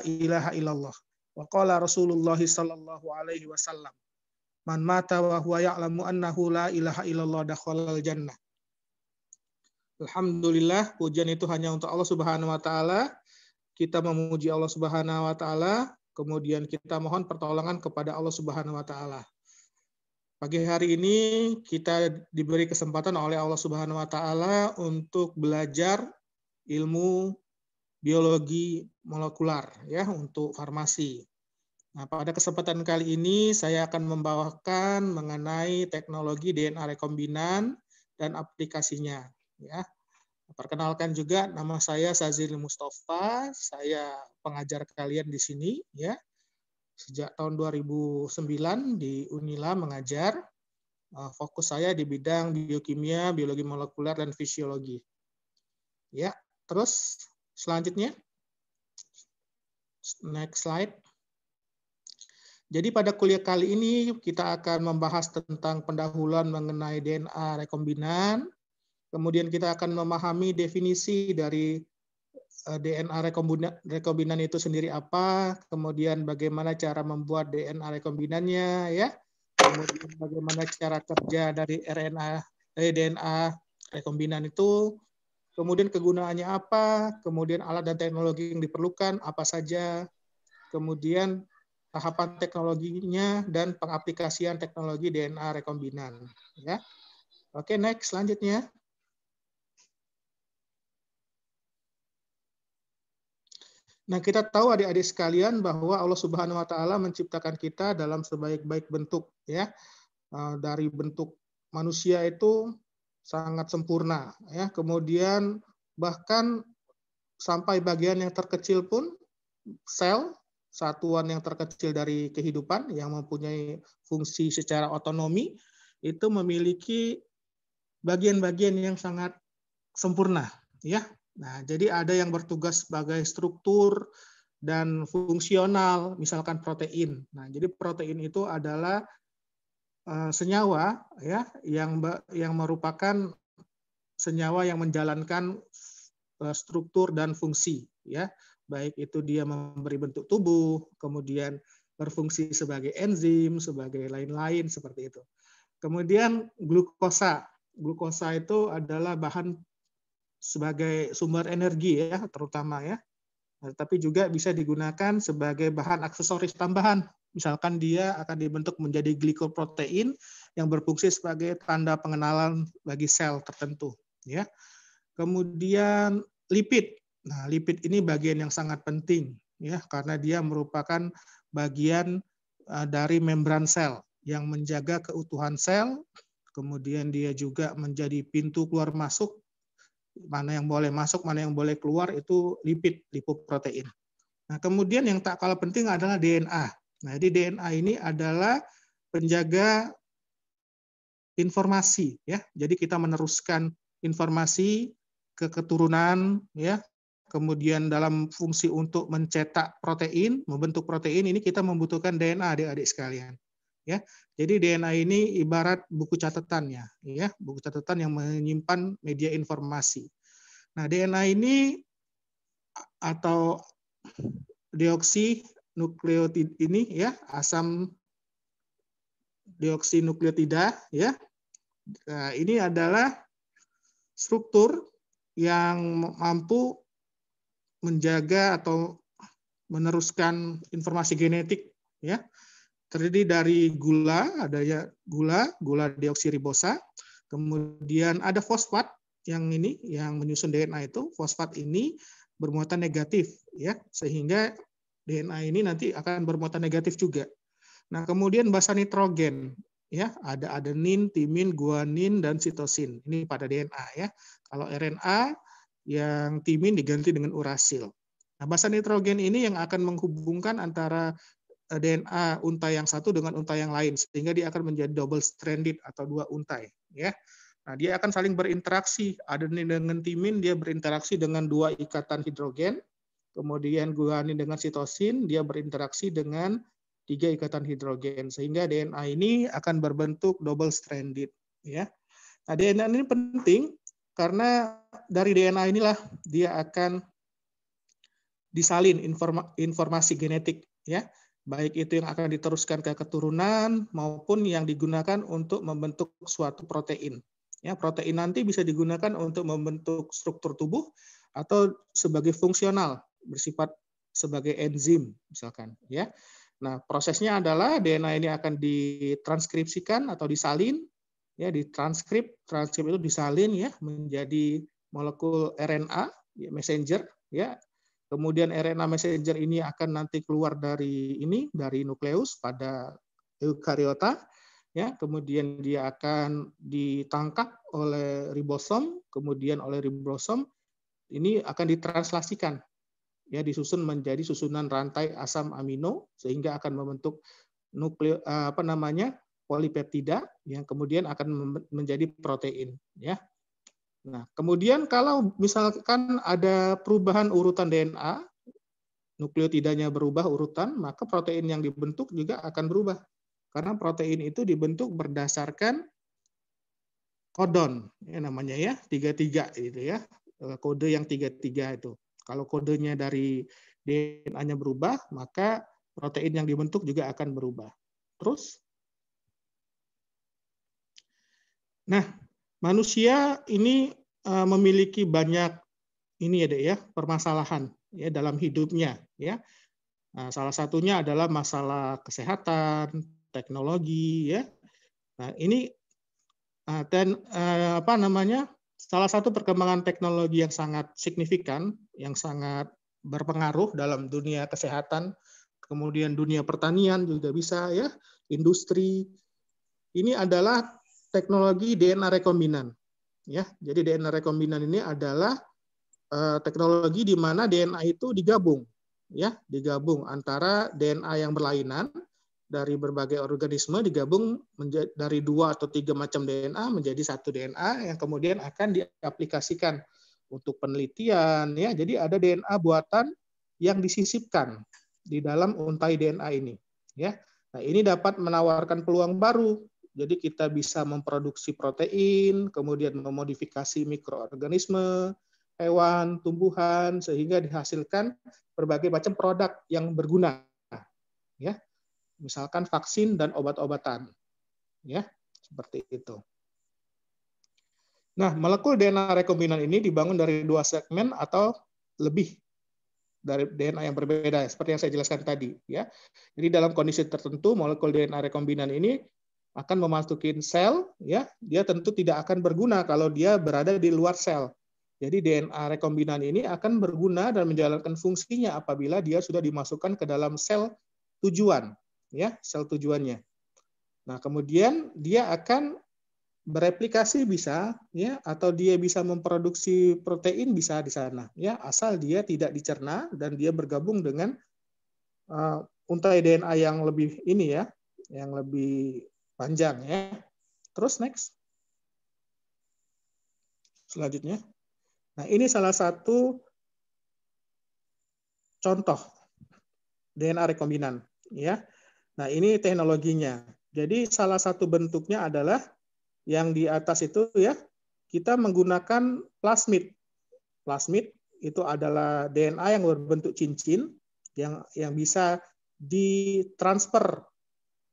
ilaha illallah. Wa qala Rasulullah sallallahu alaihi wasallam, man mata wa huwa ya'lamu annahu la ilaha illallah dakhalal jannah. Alhamdulillah, pujian itu hanya untuk Allah Subhanahu wa taala. Kita memuji Allah Subhanahu wa taala, kemudian kita mohon pertolongan kepada Allah Subhanahu wa taala. Pagi hari ini kita diberi kesempatan oleh Allah Subhanahu wa taala untuk belajar ilmu biologi molekular ya untuk farmasi. Nah, pada kesempatan kali ini saya akan membawakan mengenai teknologi DNA rekombinan dan aplikasinya ya. Perkenalkan juga, nama saya Sazil Mustafa, saya pengajar kalian di sini ya. Sejak tahun 2009 di Unila mengajar. Fokus saya di bidang biokimia, biologi molekuler, dan fisiologi. Ya, terus selanjutnya. Next slide. Jadi pada kuliah kali ini kita akan membahas tentang pendahuluan mengenai DNA rekombinan. Kemudian kita akan memahami definisi dari DNA rekombinan itu sendiri apa, kemudian bagaimana cara membuat DNA rekombinannya, ya, kemudian bagaimana cara kerja dari DNA rekombinan itu, kemudian kegunaannya apa, kemudian alat dan teknologi yang diperlukan apa saja, kemudian tahapan teknologinya dan pengaplikasian teknologi DNA rekombinan. Ya, oke, next selanjutnya. Nah, kita tahu adik-adik sekalian bahwa Allah Subhanahu wa taala menciptakan kita dalam sebaik-baik bentuk ya. Dari bentuk manusia itu sangat sempurna ya. Kemudian bahkan sampai bagian yang terkecil pun sel, satuan yang terkecil dari kehidupan yang mempunyai fungsi secara otonomi itu memiliki bagian-bagian yang sangat sempurna ya. Nah, jadi ada yang bertugas sebagai struktur dan fungsional, misalkan protein. Nah, jadi protein itu adalah senyawa ya yang merupakan senyawa yang menjalankan struktur dan fungsi ya. Baik itu dia memberi bentuk tubuh, kemudian berfungsi sebagai enzim, sebagai lain-lain seperti itu. Kemudian glukosa. Glukosa itu adalah bahan sebagai sumber energi ya, terutama ya. Tapi juga bisa digunakan sebagai bahan aksesoris tambahan. Misalkan dia akan dibentuk menjadi glikoprotein yang berfungsi sebagai tanda pengenalan bagi sel tertentu ya. Kemudian lipid. Nah, lipid ini bagian yang sangat penting ya karena dia merupakan bagian dari membran sel yang menjaga keutuhan sel. Kemudian dia juga menjadi pintu keluar masuk, mana yang boleh masuk, mana yang boleh keluar, itu lipid, lipoprotein. Nah, kemudian yang tak kalah penting adalah DNA. Nah, jadi DNA ini adalah penjaga informasi, ya. Jadi kita meneruskan informasi ke keturunan, ya. Kemudian dalam fungsi untuk mencetak protein, membentuk protein, ini kita membutuhkan DNA, adik-adik sekalian. Ya, jadi DNA ini ibarat buku catatannya, ya, buku catatan yang menyimpan media informasi. Nah, DNA ini atau deoksinukleotida ini, ya, asam deoksinukleotida, ya, nah, ini adalah struktur yang mampu menjaga atau meneruskan informasi genetik, ya. Terdiri dari gula, adanya gula deoksiribosa, kemudian ada fosfat yang ini yang menyusun DNA itu, fosfat ini bermuatan negatif ya, sehingga DNA ini nanti akan bermuatan negatif juga. Nah, kemudian basa nitrogen ya, ada adenin, timin, guanin dan sitosin. Ini pada DNA ya. Kalau RNA yang timin diganti dengan urasil. Nah, basa nitrogen ini yang akan menghubungkan antara DNA untai yang satu dengan untai yang lain, sehingga dia akan menjadi double stranded atau dua untai ya. Nah, dia akan saling berinteraksi. Adenin dengan timin dia berinteraksi dengan dua ikatan hidrogen, kemudian guanin dengan sitosin dia berinteraksi dengan 3 ikatan hidrogen, sehingga DNA ini akan berbentuk double stranded ya. Nah, DNA ini penting karena dari DNA inilah dia akan disalin informasi genetik, ya, baik itu yang akan diteruskan ke keturunan maupun yang digunakan untuk membentuk suatu protein. Ya, protein nanti bisa digunakan untuk membentuk struktur tubuh atau sebagai fungsional, bersifat sebagai enzim misalkan, ya. Nah, prosesnya adalah DNA ini akan ditranskripsikan atau disalin, ya, transkrip itu disalin, ya, menjadi molekul RNA, ya, messenger, ya. Kemudian RNA messenger ini akan nanti keluar dari nukleus pada eukariota, ya. Kemudian dia akan ditangkap oleh ribosom, kemudian oleh ribosom ini akan ditranslasikan, ya, disusun menjadi susunan rantai asam amino sehingga akan membentuk polipeptida yang kemudian akan menjadi protein, ya. Nah, kemudian kalau misalkan ada perubahan urutan DNA, nukleotidanya berubah urutan, maka protein yang dibentuk juga akan berubah. Karena protein itu dibentuk berdasarkan kodon, ya, namanya, ya, 33 gitu, ya. Kode yang 33 itu. Kalau kodenya dari DNA-nya berubah, maka protein yang dibentuk juga akan berubah. Terus, nah, manusia ini memiliki banyak permasalahan, ya, dalam hidupnya, ya. Nah, salah satunya adalah masalah kesehatan, teknologi, ya. Nah, ini salah satu perkembangan teknologi yang sangat signifikan, yang sangat berpengaruh dalam dunia kesehatan, kemudian dunia pertanian juga bisa, ya, industri. Ini adalah teknologi DNA rekombinan, ya. Jadi DNA rekombinan ini adalah teknologi di mana DNA itu digabung, ya, digabung antara DNA yang berlainan dari berbagai organisme, digabung dari 2 atau 3 macam DNA menjadi satu DNA yang kemudian akan diaplikasikan untuk penelitian, ya. Jadi ada DNA buatan yang disisipkan di dalam untai DNA ini, ya. Nah, ini dapat menawarkan peluang baru. Jadi kita bisa memproduksi protein, kemudian memodifikasi mikroorganisme, hewan, tumbuhan, sehingga dihasilkan berbagai macam produk yang berguna, ya. Misalkan vaksin dan obat-obatan, ya, seperti itu. Nah, molekul DNA rekombinan ini dibangun dari 2 segmen atau lebih dari DNA yang berbeda, seperti yang saya jelaskan tadi, ya. Jadi dalam kondisi tertentu molekul DNA rekombinan ini akan memasuki sel, ya, dia tentu tidak akan berguna kalau dia berada di luar sel. Jadi DNA rekombinan ini akan berguna dan menjalankan fungsinya apabila dia sudah dimasukkan ke dalam sel tujuan, ya, sel tujuannya. Nah, kemudian dia akan bereplikasi bisa, ya, atau dia bisa memproduksi protein bisa di sana, ya, asal dia tidak dicerna dan dia bergabung dengan untai DNA yang lebih yang lebih panjang, ya. Terus next. Selanjutnya. Nah, ini salah satu contoh DNA rekombinan, ya. Nah, ini teknologinya. Jadi salah satu bentuknya adalah yang di atas itu, ya, kita menggunakan plasmid. Plasmid itu adalah DNA yang berbentuk cincin yang bisa ditransfer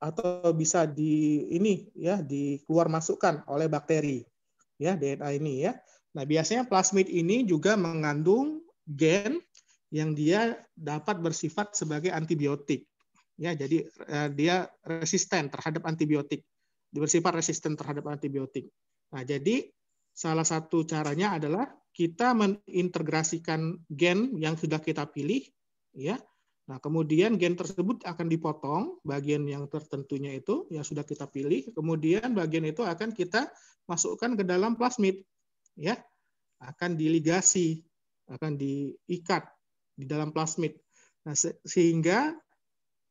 atau bisa dikeluar masukkan oleh bakteri, ya, DNA ini, ya. Nah, biasanya plasmid ini juga mengandung gen yang dia dapat bersifat sebagai antibiotik, ya. Jadi dia resisten terhadap antibiotik. Bersifat resisten terhadap antibiotik. Nah, jadi salah satu caranya adalah kita mengintegrasikan gen yang sudah kita pilih, ya. Nah, kemudian gen tersebut akan dipotong, bagian yang tertentunya itu yang sudah kita pilih, kemudian bagian itu akan kita masukkan ke dalam plasmid, ya. Akan diligasi, akan diikat di dalam plasmid. Nah, sehingga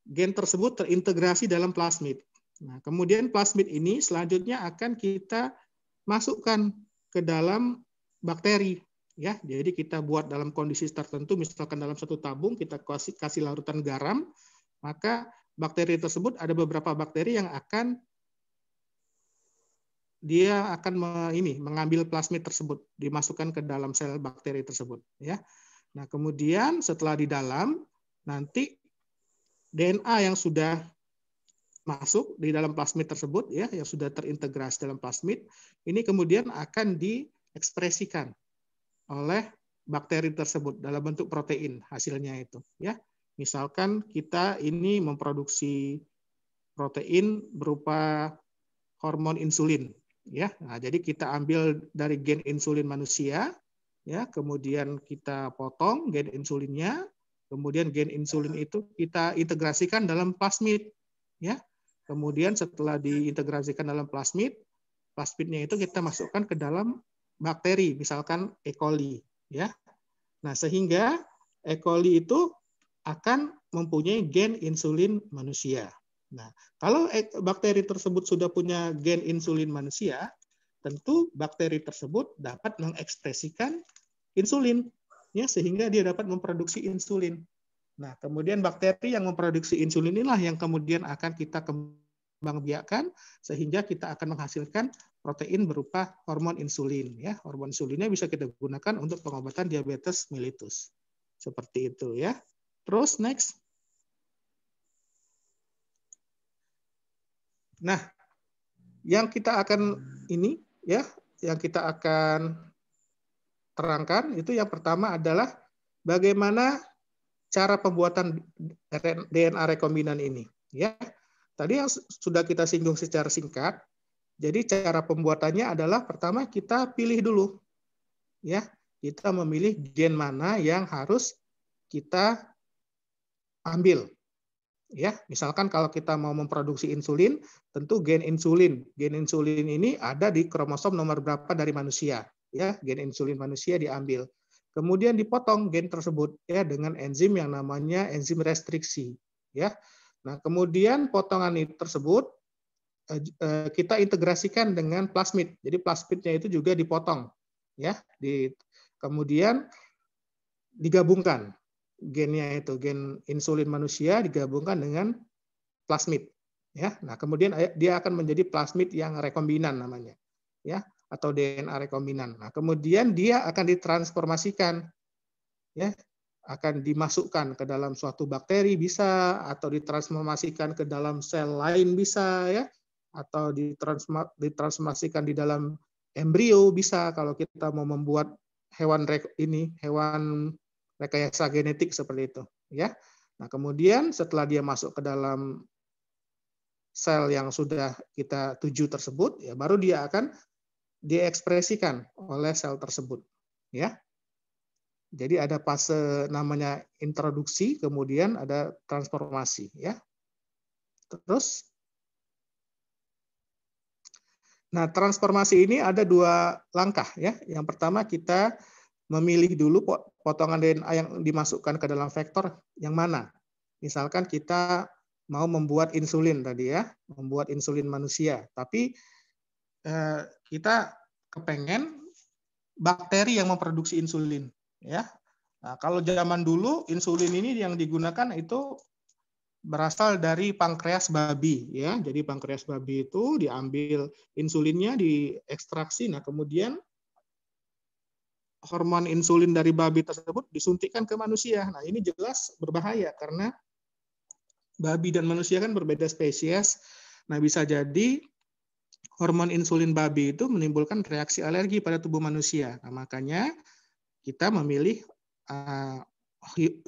gen tersebut terintegrasi dalam plasmid. Nah, kemudian plasmid ini selanjutnya akan kita masukkan ke dalam bakteri, ya. Jadi kita buat dalam kondisi tertentu, misalkan dalam satu tabung kita kasih larutan garam, maka bakteri tersebut ada beberapa bakteri yang akan mengambil plasmid tersebut, dimasukkan ke dalam sel bakteri tersebut, ya. Nah, kemudian setelah di dalam, nanti DNA yang sudah masuk di dalam plasmid tersebut, ya, yang sudah terintegrasi dalam plasmid, ini kemudian akan diekspresikan oleh bakteri tersebut dalam bentuk protein hasilnya itu, ya. Misalkan kita ini memproduksi protein berupa hormon insulin, ya. Nah, jadi kita ambil dari gen insulin manusia, ya, kemudian kita potong gen insulinnya, kemudian gen insulin itu kita integrasikan dalam plasmid, ya. Kemudian setelah diintegrasikan dalam plasmid, plasmidnya itu kita masukkan ke dalam bakteri, misalkan E. coli, ya. Nah, sehingga E. coli itu akan mempunyai gen insulin manusia. Nah, kalau bakteri tersebut sudah punya gen insulin manusia, tentu bakteri tersebut dapat mengekspresikan insulin, ya, sehingga dia dapat memproduksi insulin. Nah, kemudian bakteri yang memproduksi insulin inilah yang kemudian akan kita kembangbiakkan sehingga kita akan menghasilkan protein berupa hormon insulin, ya. Hormon insulinnya bisa kita gunakan untuk pengobatan diabetes mellitus. Seperti itu, ya. Terus next. Nah, yang kita akan ini, ya, yang kita akan terangkan itu yang pertama adalah bagaimana cara pembuatan DNA rekombinan ini, ya. Tadi yang sudah kita singgung secara singkat. Jadi cara pembuatannya adalah pertama kita pilih dulu, ya. Kita memilih gen mana yang harus kita ambil, ya. Misalkan kalau kita mau memproduksi insulin, tentu gen insulin ini ada di kromosom nomor berapa dari manusia, ya. Gen insulin manusia diambil. Kemudian dipotong gen tersebut, ya, dengan enzim yang namanya enzim restriksi, ya. Nah, kemudian potongan tersebut kita integrasikan dengan plasmid. Jadi plasmidnya itu juga dipotong, ya. Kemudian digabungkan gennya itu, gen insulin manusia digabungkan dengan plasmid, ya. Nah, kemudian dia akan menjadi plasmid yang rekombinan namanya, ya, atau DNA rekombinan. Nah, kemudian dia akan ditransformasikan, ya, akan dimasukkan ke dalam suatu bakteri bisa, atau ditransformasikan ke dalam sel lain bisa, ya, atau ditransformasikan di dalam embrio bisa kalau kita mau membuat hewan rekayasa genetik seperti itu, ya. Nah, kemudian setelah dia masuk ke dalam sel yang sudah kita tuju tersebut, ya, baru dia akan diekspresikan oleh sel tersebut, ya. Jadi ada fase namanya introduksi, kemudian ada transformasi, ya. Terus, nah, transformasi ini ada dua langkah, ya. Yang pertama kita memilih dulu potongan DNA yang dimasukkan ke dalam vektor yang mana. Misalkan kita mau membuat insulin tadi, ya, membuat insulin manusia, tapi kita kepengen bakteri yang memproduksi insulin, ya. Nah, kalau zaman dulu insulin ini yang digunakan itu berasal dari pankreas babi, ya. Jadi pankreas babi itu diambil insulinnya, diekstraksi, nah kemudian hormon insulin dari babi tersebut disuntikkan ke manusia. Nah, ini jelas berbahaya karena babi dan manusia kan berbeda spesies. Nah, bisa jadi hormon insulin babi itu menimbulkan reaksi alergi pada tubuh manusia. Nah, makanya kita memilih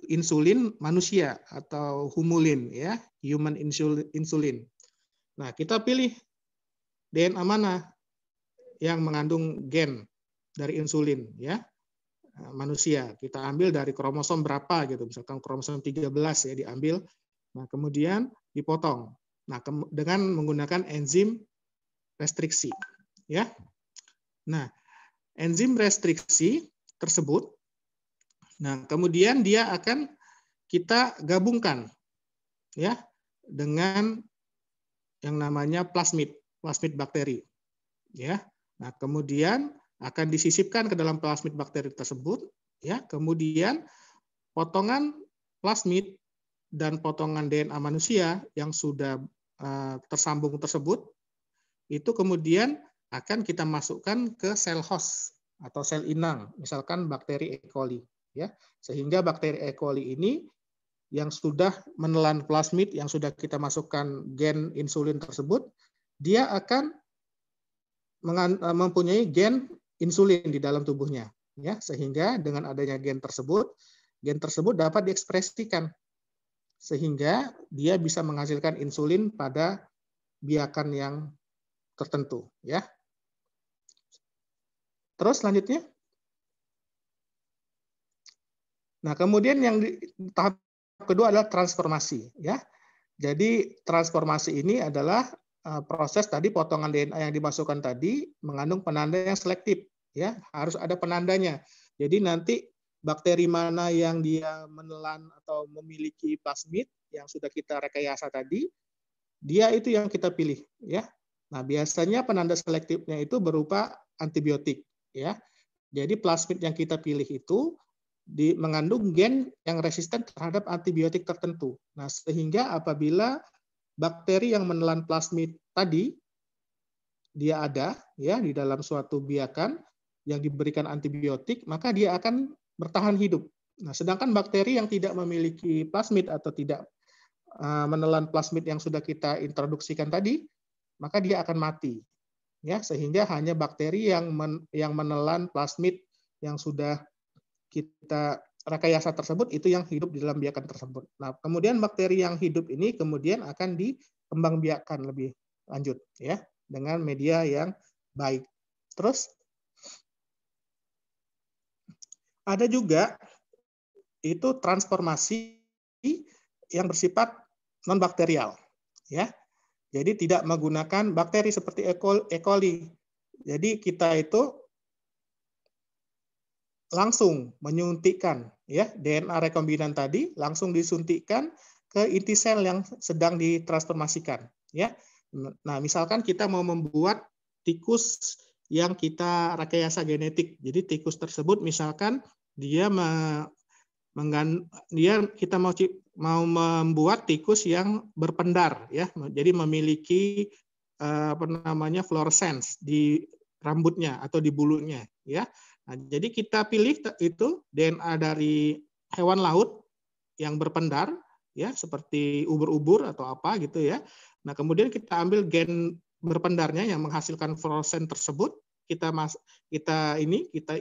insulin manusia atau humulin, ya, human insulin. Nah, kita pilih DNA mana yang mengandung gen dari insulin, ya, manusia. Kita ambil dari kromosom berapa gitu, misalkan kromosom 13, ya, diambil. Nah, kemudian dipotong. Nah, dengan menggunakan enzim restriksi, ya. Nah, enzim restriksi tersebut, nah, kemudian dia akan kita gabungkan, ya, dengan yang namanya plasmid bakteri, ya. Nah, kemudian akan disisipkan ke dalam plasmid bakteri tersebut, ya. Kemudian potongan plasmid dan potongan DNA manusia yang sudah tersambung tersebut itu kemudian akan kita masukkan ke sel host atau sel inang, misalkan bakteri E. coli. ya. Sehingga bakteri E. coli ini yang sudah menelan plasmid, yang sudah kita masukkan gen insulin tersebut, dia akan mempunyai gen insulin di dalam tubuhnya, ya. Sehingga dengan adanya gen tersebut dapat diekspresikan sehingga dia bisa menghasilkan insulin pada biakan yang tertentu, ya. Terus selanjutnya, nah kemudian yang tahap kedua adalah transformasi, ya. Jadi transformasi ini adalah proses tadi potongan DNA yang dimasukkan tadi mengandung penanda yang selektif, ya. Harus ada penandanya. Jadi nanti bakteri mana yang dia menelan atau memiliki plasmid yang sudah kita rekayasa tadi, dia itu yang kita pilih, ya. Nah, biasanya penanda selektifnya itu berupa antibiotik, ya. Jadi plasmid yang kita pilih itu mengandung gen yang resisten terhadap antibiotik tertentu. Nah, sehingga apabila bakteri yang menelan plasmid tadi dia ada ya di dalam suatu biakan yang diberikan antibiotik, maka dia akan bertahan hidup. Nah, sedangkan bakteri yang tidak memiliki plasmid atau tidak menelan plasmid yang sudah kita introduksikan tadi, maka dia akan mati. Ya, sehingga hanya bakteri yang menelan plasmid yang sudah kita rekayasa tersebut itu yang hidup di dalam biakan tersebut. Nah, kemudian bakteri yang hidup ini kemudian akan dikembangbiakkan lebih lanjut ya dengan media yang baik. Terus ada juga itu transformasi yang bersifat non bakterial ya. Jadi tidak menggunakan bakteri seperti E. coli. Jadi kita itu langsung menyuntikkan ya DNA rekombinan tadi langsung disuntikkan ke inti sel yang sedang ditransformasikan ya. Nah, misalkan kita mau membuat tikus yang kita rekayasa genetik. Jadi tikus tersebut misalkan kita mau membuat tikus yang berpendar ya. Jadi memiliki fluorescence di rambutnya atau di bulunya ya. Nah, jadi kita pilih itu DNA dari hewan laut yang berpendar, ya seperti ubur-ubur atau apa gitu ya. Nah, kemudian kita ambil gen berpendarnya yang menghasilkan fluorescent tersebut, kita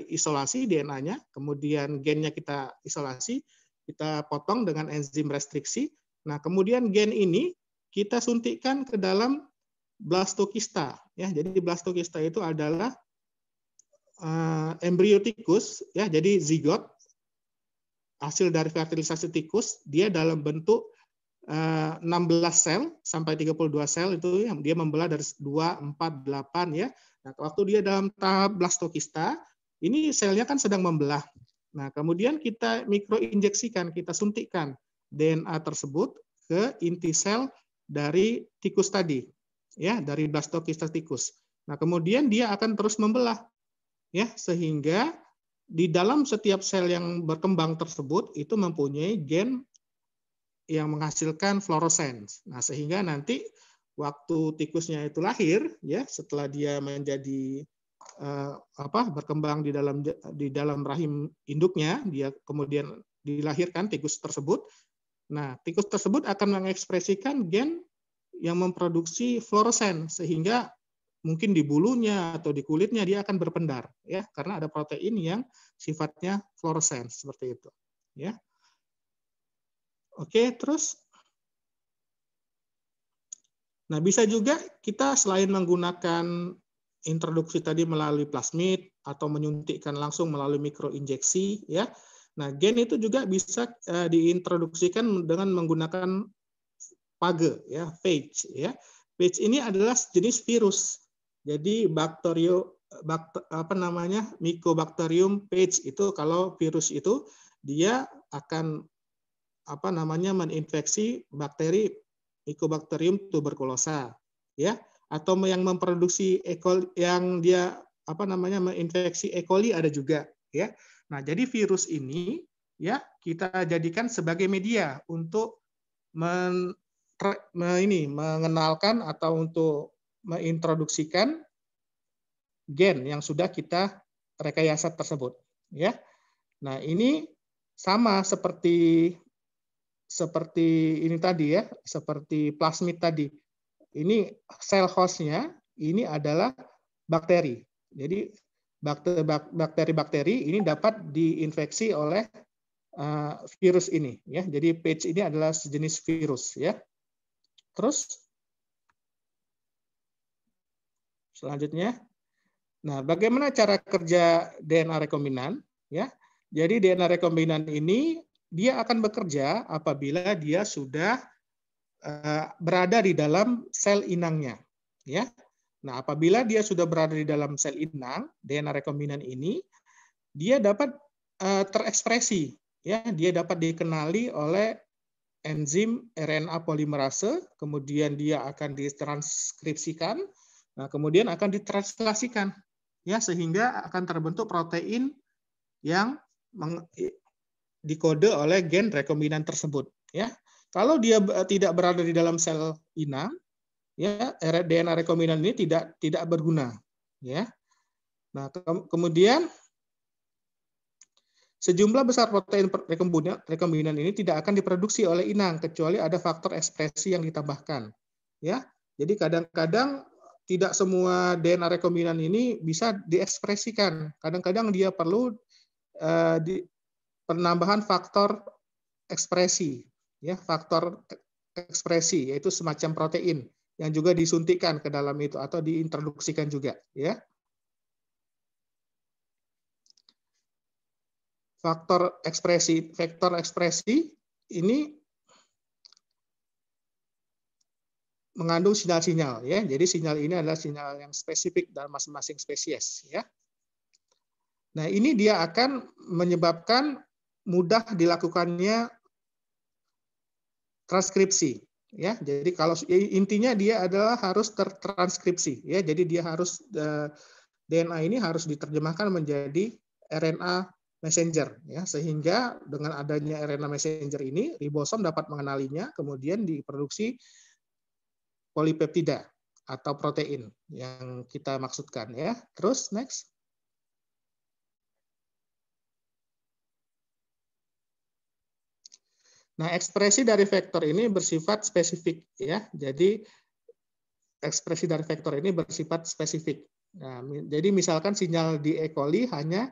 isolasi DNA-nya, kemudian gennya kita isolasi, kita potong dengan enzim restriksi. Nah, kemudian gen ini kita suntikkan ke dalam blastokista, ya. Jadi blastokista itu adalah embrio tikus ya, jadi zigot hasil dari fertilisasi tikus, dia dalam bentuk 16 sel sampai 32 sel itu yang dia membelah dari 2, 4, 8 ya. Nah, waktu dia dalam tahap blastokista, ini selnya kan sedang membelah. Nah, kemudian kita mikroinjeksikan, kita suntikkan DNA tersebut ke inti sel dari tikus tadi ya, dari blastokista tikus. Nah, kemudian dia akan terus membelah ya, sehingga di dalam setiap sel yang berkembang tersebut itu mempunyai gen yang menghasilkan fluorescence. Nah, sehingga nanti waktu tikusnya itu lahir ya, setelah dia menjadi berkembang di dalam rahim induknya, dia kemudian dilahirkan tikus tersebut. Nah, tikus tersebut akan mengekspresikan gen yang memproduksi fluorescence sehingga mungkin di bulunya atau di kulitnya dia akan berpendar ya, karena ada protein yang sifatnya fluorescence seperti itu ya. Oke, terus nah bisa juga kita selain menggunakan introduksi tadi melalui plasmid atau menyuntikkan langsung melalui mikroinjeksi ya. Nah, gen itu juga bisa diintroduksikan dengan menggunakan phage ya, phage ya. Phage ini adalah jenis virus. Jadi Mycobacterium phage itu kalau virus itu dia akan meninfeksi bakteri Mycobacterium tuberculosa ya, atau yang memproduksi E. coli yang dia menginfeksi E. coli ada juga ya. Nah, jadi virus ini ya kita jadikan sebagai media untuk mengenalkan atau untuk mengintroduksikan gen yang sudah kita rekayasa tersebut ya. Nah, ini sama seperti ini tadi ya, seperti plasmid tadi. Ini sel hostnya ini adalah bakteri. Jadi bakteri-bakteri ini dapat diinfeksi oleh virus ini ya. Jadi phage ini adalah sejenis virus ya. Terus selanjutnya, nah bagaimana cara kerja DNA rekombinan ya? Jadi DNA rekombinan ini dia akan bekerja apabila dia sudah berada di dalam sel inangnya ya. Nah, apabila dia sudah berada di dalam sel inang, DNA rekombinan ini dia dapat terekspresi ya, dia dapat dikenali oleh enzim RNA polimerase, kemudian dia akan ditranskripsikan, nah kemudian akan ditranslasikan ya, sehingga akan terbentuk protein yang dikode oleh gen rekombinan tersebut ya. Kalau dia tidak berada di dalam sel inang, ya DNA rekombinan ini tidak berguna ya. Nah, kemudian sejumlah besar protein rekombinan ini tidak akan diproduksi oleh inang kecuali ada faktor ekspresi yang ditambahkan ya. Jadi kadang-kadang tidak semua DNA rekombinan ini bisa diekspresikan. Kadang-kadang dia perlu penambahan faktor ekspresi ya, faktor ekspresi yaitu semacam protein yang juga disuntikkan ke dalam itu atau diintroduksikan juga ya. Faktor ekspresi ini mengandung sinyal-sinyal ya. Jadi sinyal ini adalah sinyal yang spesifik dalam masing-masing spesies ya. Nah, ini dia akan menyebabkan mudah dilakukannya transkripsi ya. Jadi kalau intinya dia adalah harus tertranskripsi ya. Jadi dia harus DNA ini harus diterjemahkan menjadi RNA messenger ya, sehingga dengan adanya RNA messenger ini ribosom dapat mengenalinya, kemudian diproduksi polipeptida atau protein yang kita maksudkan ya. Terus next. Nah, ekspresi dari vektor ini bersifat spesifik ya. Jadi ekspresi dari vektor ini bersifat spesifik. Nah, jadi misalkan sinyal di E. coli hanya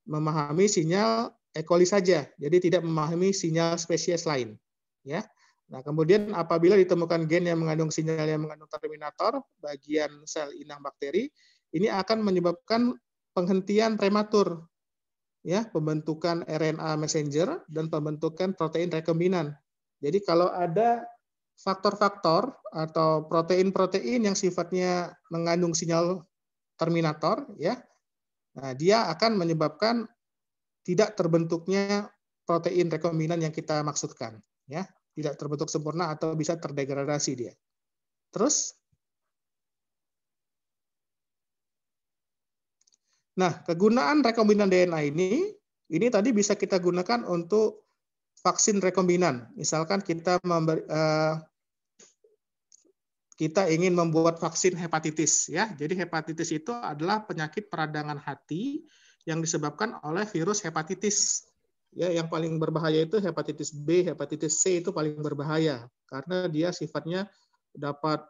memahami sinyal E. coli saja, jadi tidak memahami sinyal spesies lain ya. Nah, kemudian apabila ditemukan gen yang mengandung sinyal yang mengandung terminator bagian sel inang bakteri, ini akan menyebabkan penghentian prematur ya, pembentukan RNA messenger dan pembentukan protein rekombinan. Jadi kalau ada faktor-faktor atau protein-protein yang sifatnya mengandung sinyal terminator ya, nah dia akan menyebabkan tidak terbentuknya protein rekombinan yang kita maksudkan ya, tidak terbentuk sempurna atau bisa terdegradasi dia. Terus nah, kegunaan rekombinan DNA ini tadi bisa kita gunakan untuk vaksin rekombinan. Misalkan kita ingin membuat vaksin hepatitis ya. Jadi hepatitis itu adalah penyakit peradangan hati yang disebabkan oleh virus hepatitis. Ya, yang paling berbahaya itu hepatitis B, hepatitis C itu paling berbahaya karena dia sifatnya dapat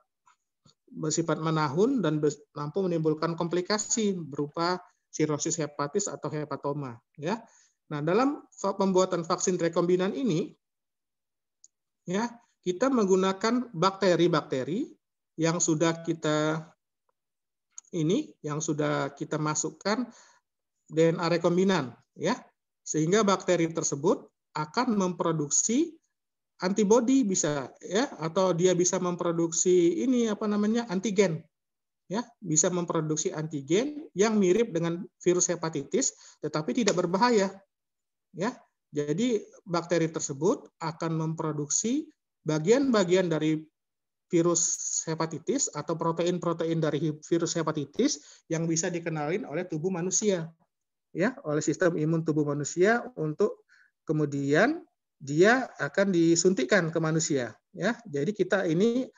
bersifat menahun dan mampu menimbulkan komplikasi berupa sirosis hepatis atau hepatoma ya. Nah, dalam pembuatan vaksin rekombinan ini ya, kita menggunakan bakteri-bakteri yang sudah kita masukkan DNA rekombinan ya. Sehingga bakteri tersebut akan memproduksi antibodi bisa ya, atau dia bisa memproduksi antigen. Ya, bisa memproduksi antigen yang mirip dengan virus hepatitis tetapi tidak berbahaya. Ya. Jadi bakteri tersebut akan memproduksi bagian-bagian dari virus hepatitis atau protein-protein dari virus hepatitis yang bisa dikenalin oleh tubuh manusia. Ya, oleh sistem imun tubuh manusia untuk kemudian dia akan disuntikkan ke manusia. Ya, jadi kita ini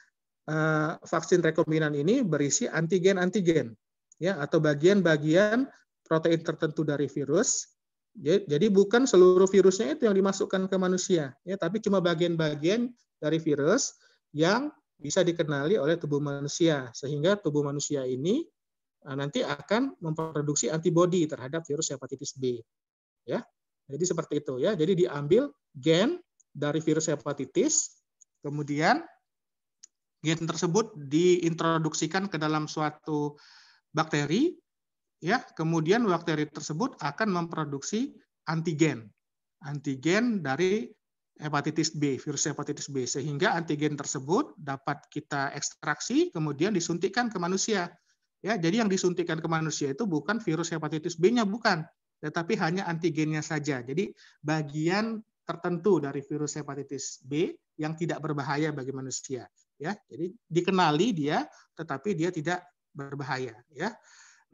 vaksin rekombinan ini berisi antigen-antigen ya, atau bagian-bagian protein tertentu dari virus Jadi bukan seluruh virusnya itu yang dimasukkan ke manusia, ya, tapi cuma bagian-bagian dari virus yang bisa dikenali oleh tubuh manusia, sehingga tubuh manusia ini nanti akan memproduksi antibodi terhadap virus hepatitis B, ya. Jadi seperti itu, ya. Jadi diambil gen dari virus hepatitis, kemudian gen tersebut diintroduksikan ke dalam suatu bakteri, ya, kemudian bakteri tersebut akan memproduksi antigen dari hepatitis B, virus hepatitis B, sehingga antigen tersebut dapat kita ekstraksi kemudian disuntikkan ke manusia. Ya, jadi yang disuntikkan ke manusia itu bukan virus hepatitis B-nya, bukan, tetapi hanya antigennya saja. Jadi bagian tertentu dari virus hepatitis B yang tidak berbahaya bagi manusia. Ya, jadi dikenali dia, tetapi dia tidak berbahaya. Ya.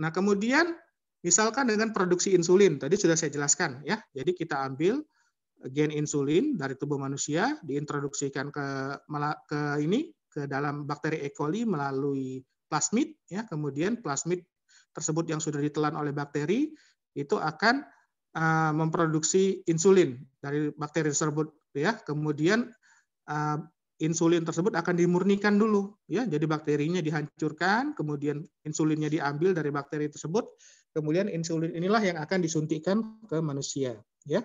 Nah, kemudian misalkan dengan produksi insulin, tadi sudah saya jelaskan, ya. Jadi kita ambil gen insulin dari tubuh manusia, diintroduksikan ke dalam bakteri E. coli melalui plasmid, ya. Kemudian plasmid tersebut yang sudah ditelan oleh bakteri itu akan memproduksi insulin dari bakteri tersebut, ya. Kemudian insulin tersebut akan dimurnikan dulu, ya. Jadi bakterinya dihancurkan, kemudian insulinnya diambil dari bakteri tersebut, kemudian insulin inilah yang akan disuntikkan ke manusia, ya.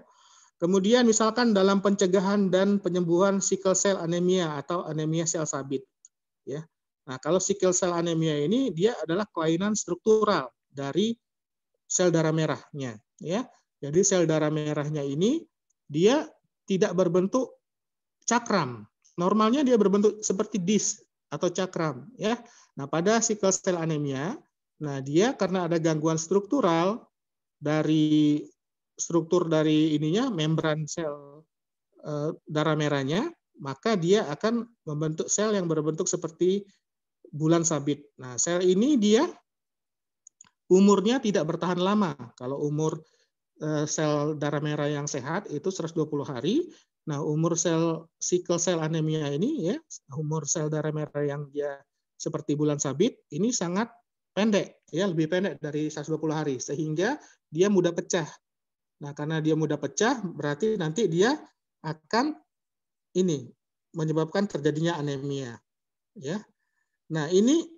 Kemudian misalkan dalam pencegahan dan penyembuhan sickle cell anemia atau anemia sel sabit, ya. Nah, kalau sickle cell anemia ini dia adalah kelainan struktural dari sel darah merahnya, ya. Jadi sel darah merahnya ini dia tidak berbentuk cakram. Normalnya dia berbentuk seperti disk atau cakram, ya. Nah, pada sickle cell anemia, nah dia karena ada gangguan struktural dari struktur dari ininya membran sel darah merahnya, maka dia akan membentuk sel yang berbentuk seperti bulan sabit. Nah, sel ini dia umurnya tidak bertahan lama. Kalau umur sel darah merah yang sehat itu 120 hari. Nah, umur sel sickle cell anemia ini, ya, umur sel darah merah yang dia seperti bulan sabit ini sangat pendek, ya, lebih pendek dari 120 hari, sehingga dia mudah pecah. Nah, karena dia mudah pecah, berarti nanti dia akan ini menyebabkan terjadinya anemia, ya. Nah, ini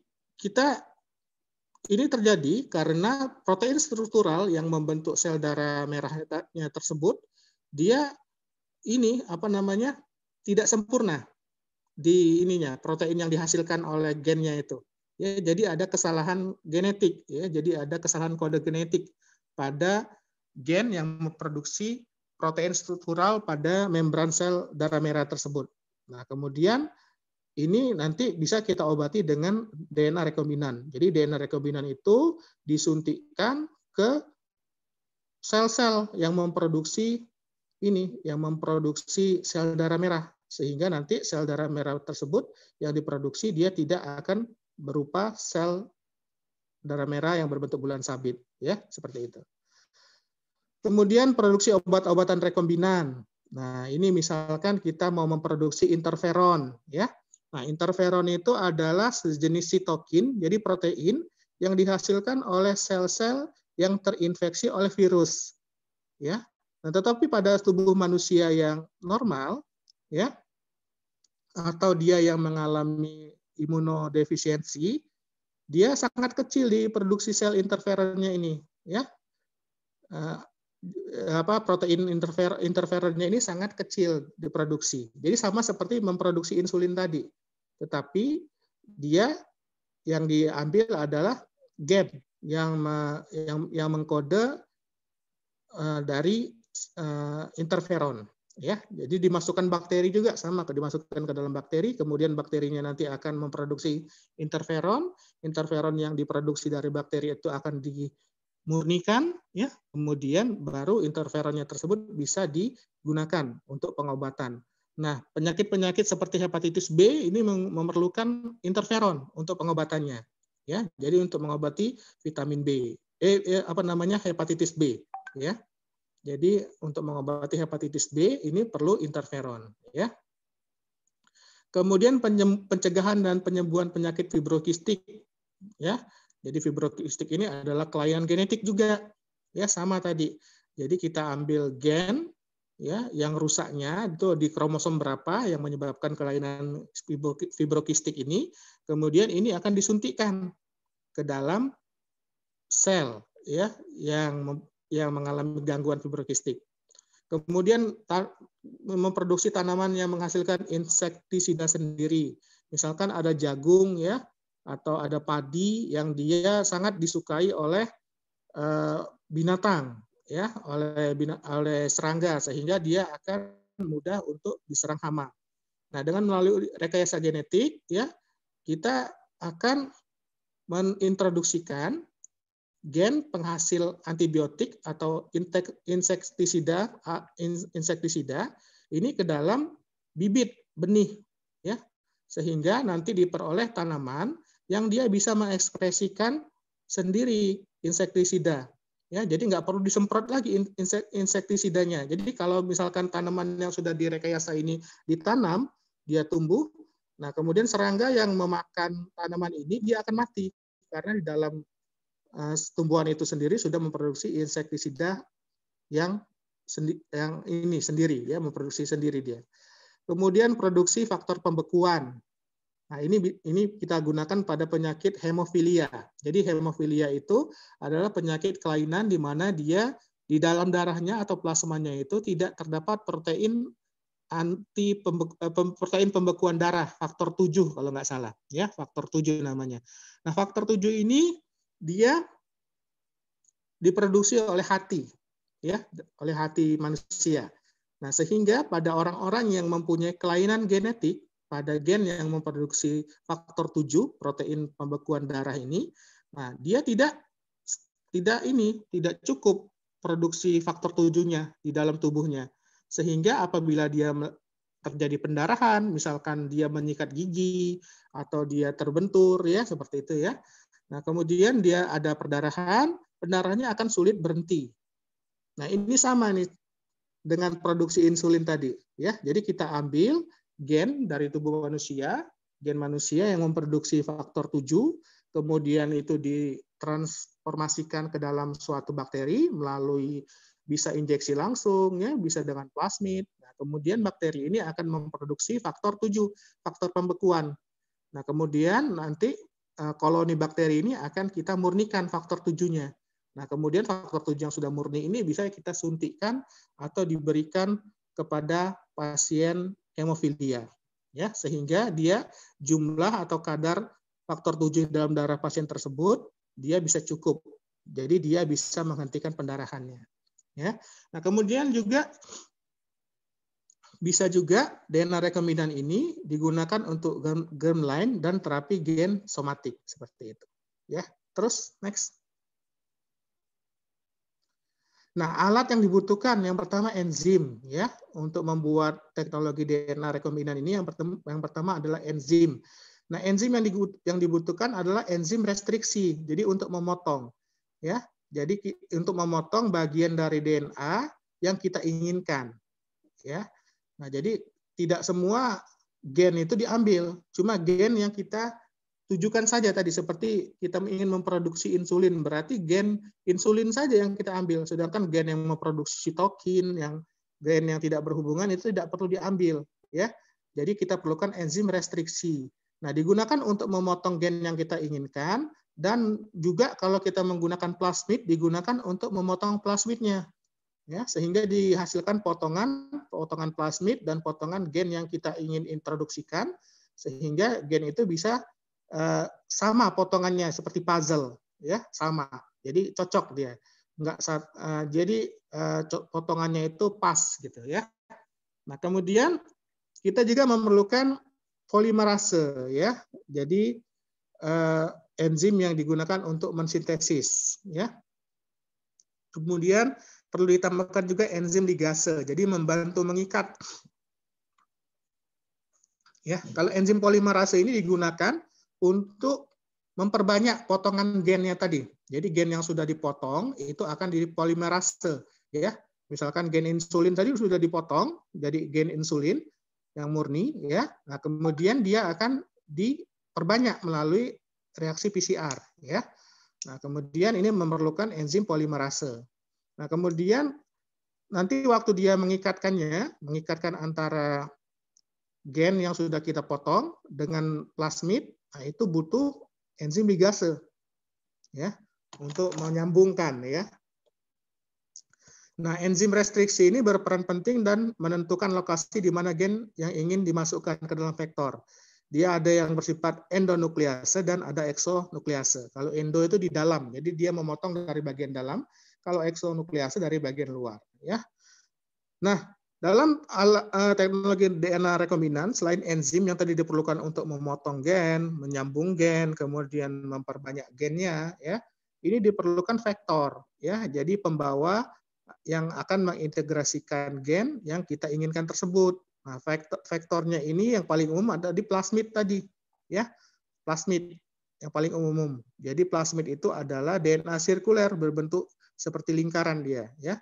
terjadi karena protein struktural yang membentuk sel darah merahnya tersebut dia tidak sempurna di protein yang dihasilkan oleh gennya itu. Ya, jadi ada kesalahan genetik, ya. Jadi ada kesalahan kode genetik pada gen yang memproduksi protein struktural pada membran sel darah merah tersebut. Nah, kemudian ini nanti bisa kita obati dengan DNA rekombinan. Jadi DNA rekombinan itu disuntikkan ke sel-sel yang memproduksi sel darah merah, sehingga nanti sel darah merah tersebut yang diproduksi dia tidak akan berupa sel darah merah yang berbentuk bulan sabit, ya, seperti itu. Kemudian produksi obat-obatan rekombinan. Nah, ini misalkan kita mau memproduksi interferon, ya. Nah, interferon itu adalah sejenis sitokin, jadi protein yang dihasilkan oleh sel-sel yang terinfeksi oleh virus, ya. Nah, tetapi pada tubuh manusia yang normal, ya, atau dia yang mengalami imunodefisiensi, dia sangat kecil di produksi sel interferonnya ini, ya. Protein interferonnya ini sangat kecil diproduksi. Jadi sama seperti memproduksi insulin tadi, tetapi dia yang diambil adalah gen yang mengkode dari interferon, ya. Jadi dimasukkan bakteri juga sama, dimasukkan ke dalam bakteri, kemudian bakterinya nanti akan memproduksi interferon yang diproduksi dari bakteri itu akan dimurnikan, ya. Kemudian baru interferonnya tersebut bisa digunakan untuk pengobatan. Nah, penyakit-penyakit seperti hepatitis B ini memerlukan interferon untuk pengobatannya, ya. Jadi untuk mengobati vitamin B, hepatitis B, ya. Jadi untuk mengobati hepatitis B ini perlu interferon, ya. Kemudian pencegahan dan penyembuhan penyakit fibrokistik, ya. Jadi fibrokistik ini adalah kelainan genetik juga, ya, sama tadi. Jadi kita ambil gen ya yang rusaknya itu di kromosom berapa yang menyebabkan kelainan fibrokistik ini, kemudian ini akan disuntikkan ke dalam sel ya yang mengalami gangguan fibrokistik. Kemudian memproduksi tanaman yang menghasilkan insektisida sendiri. Misalkan ada jagung ya atau ada padi yang dia sangat disukai oleh binatang ya, oleh serangga sehingga dia akan mudah untuk diserang hama. Nah, dengan melalui rekayasa genetik ya, kita akan mengintroduksikan gen penghasil antibiotik atau insektisida ini ke dalam bibit benih ya, sehingga nanti diperoleh tanaman yang dia bisa mengekspresikan sendiri insektisida ya, jadi nggak perlu disemprot lagi insektisidanya. Jadi kalau misalkan tanaman yang sudah direkayasa ini ditanam, dia tumbuh, nah kemudian serangga yang memakan tanaman ini dia akan mati karena di dalam tumbuhan itu sendiri sudah memproduksi insektisida yang ini sendiri ya, memproduksi sendiri dia. Kemudian produksi faktor pembekuan. Nah, ini kita gunakan pada penyakit hemofilia. Jadi hemofilia itu adalah penyakit kelainan di mana dia di dalam darahnya atau plasmanya itu tidak terdapat protein protein pembekuan darah faktor 7 kalau nggak salah ya, faktor 7 namanya. Nah, faktor 7 ini dia diproduksi oleh hati ya, oleh hati manusia. Nah, sehingga pada orang-orang yang mempunyai kelainan genetik pada gen yang memproduksi faktor 7 protein pembekuan darah ini, nah dia tidak cukup produksi faktor 7-nya di dalam tubuhnya. Sehingga apabila dia terjadi pendarahan, misalkan dia menyikat gigi atau dia terbentur ya seperti itu ya. Nah, kemudian dia ada perdarahan, pendarahannya akan sulit berhenti. Nah, ini sama nih dengan produksi insulin tadi ya. Jadi kita ambil gen dari tubuh manusia, gen manusia yang memproduksi faktor 7, kemudian itu ditransformasikan ke dalam suatu bakteri melalui bisa injeksi langsung ya, bisa dengan plasmid. Nah, kemudian bakteri ini akan memproduksi faktor 7, faktor pembekuan. Nah, kemudian nanti koloni bakteri ini akan kita murnikan faktor 7-nya. Nah, kemudian faktor 7 yang sudah murni ini bisa kita suntikkan atau diberikan kepada pasien hemofilia ya, sehingga dia jumlah atau kadar faktor 7 dalam darah pasien tersebut dia bisa cukup. Jadi dia bisa menghentikan pendarahannya ya. Nah, kemudian juga bisa juga DNA rekombinan ini digunakan untuk germline dan terapi gen somatik seperti itu. Ya, terus next. Nah, alat yang dibutuhkan yang pertama enzim ya, untuk membuat teknologi DNA rekombinan ini yang pertama adalah enzim. Nah, enzim yang dibutuhkan adalah enzim restriksi. Jadi untuk memotong ya. Jadi untuk memotong bagian dari DNA yang kita inginkan ya. Nah, jadi tidak semua gen itu diambil, cuma gen yang kita tujukan saja tadi, seperti kita ingin memproduksi insulin, berarti gen insulin saja yang kita ambil, sedangkan gen yang memproduksi sitokin, gen yang tidak berhubungan itu tidak perlu diambil, ya. Jadi kita perlukan enzim restriksi. Nah, digunakan untuk memotong gen yang kita inginkan, dan juga kalau kita menggunakan plasmid, digunakan untuk memotong plasmidnya. Ya, sehingga dihasilkan potongan plasmid dan potongan gen yang kita ingin introduksikan, sehingga gen itu bisa sama potongannya seperti puzzle ya, sama, jadi cocok dia, jadi potongannya itu pas gitu ya. Nah, kemudian kita juga memerlukan polimerase ya, jadi enzim yang digunakan untuk mensintesis ya. Kemudian perlu ditambahkan juga enzim ligase, jadi membantu mengikat. Ya, kalau enzim polimerase ini digunakan untuk memperbanyak potongan gennya tadi. Jadi gen yang sudah dipotong itu akan dipolimerase, ya. Misalkan gen insulin tadi sudah dipotong jadi gen insulin yang murni, ya. Nah, kemudian dia akan diperbanyak melalui reaksi PCR, ya. Nah, kemudian ini memerlukan enzim polimerase. Nah, kemudian nanti waktu dia mengikatkan antara gen yang sudah kita potong dengan plasmid, nah itu butuh enzim ligase ya untuk menyambungkan ya. Nah, enzim restriksi ini berperan penting dan menentukan lokasi di mana gen yang ingin dimasukkan ke dalam vektor. Dia ada yang bersifat endonuklease dan ada eksonuklease. Kalau endo itu di dalam, jadi dia memotong dari bagian dalam. Kalau eksonuklease dari bagian luar. Ya. Nah, dalam teknologi DNA rekombinan, selain enzim yang tadi diperlukan untuk memotong gen, menyambung gen, kemudian memperbanyak gennya, ya, ini diperlukan vektor, ya. Jadi pembawa yang akan mengintegrasikan gen yang kita inginkan tersebut. Nah, vektornya ini yang paling umum ada di plasmid tadi, ya, plasmid yang paling umum. Jadi plasmid itu adalah DNA sirkuler berbentuk seperti lingkaran dia, ya.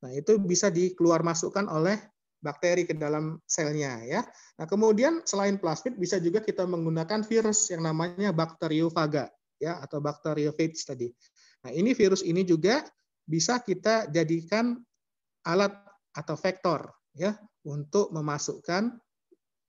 Nah, itu bisa dikeluar masukkan oleh bakteri ke dalam selnya, ya. Nah, kemudian selain plasmid bisa juga kita menggunakan virus yang namanya bakteriofaga, ya, atau bacteriophage tadi. Nah, ini virus ini juga bisa kita jadikan alat atau vektor ya untuk memasukkan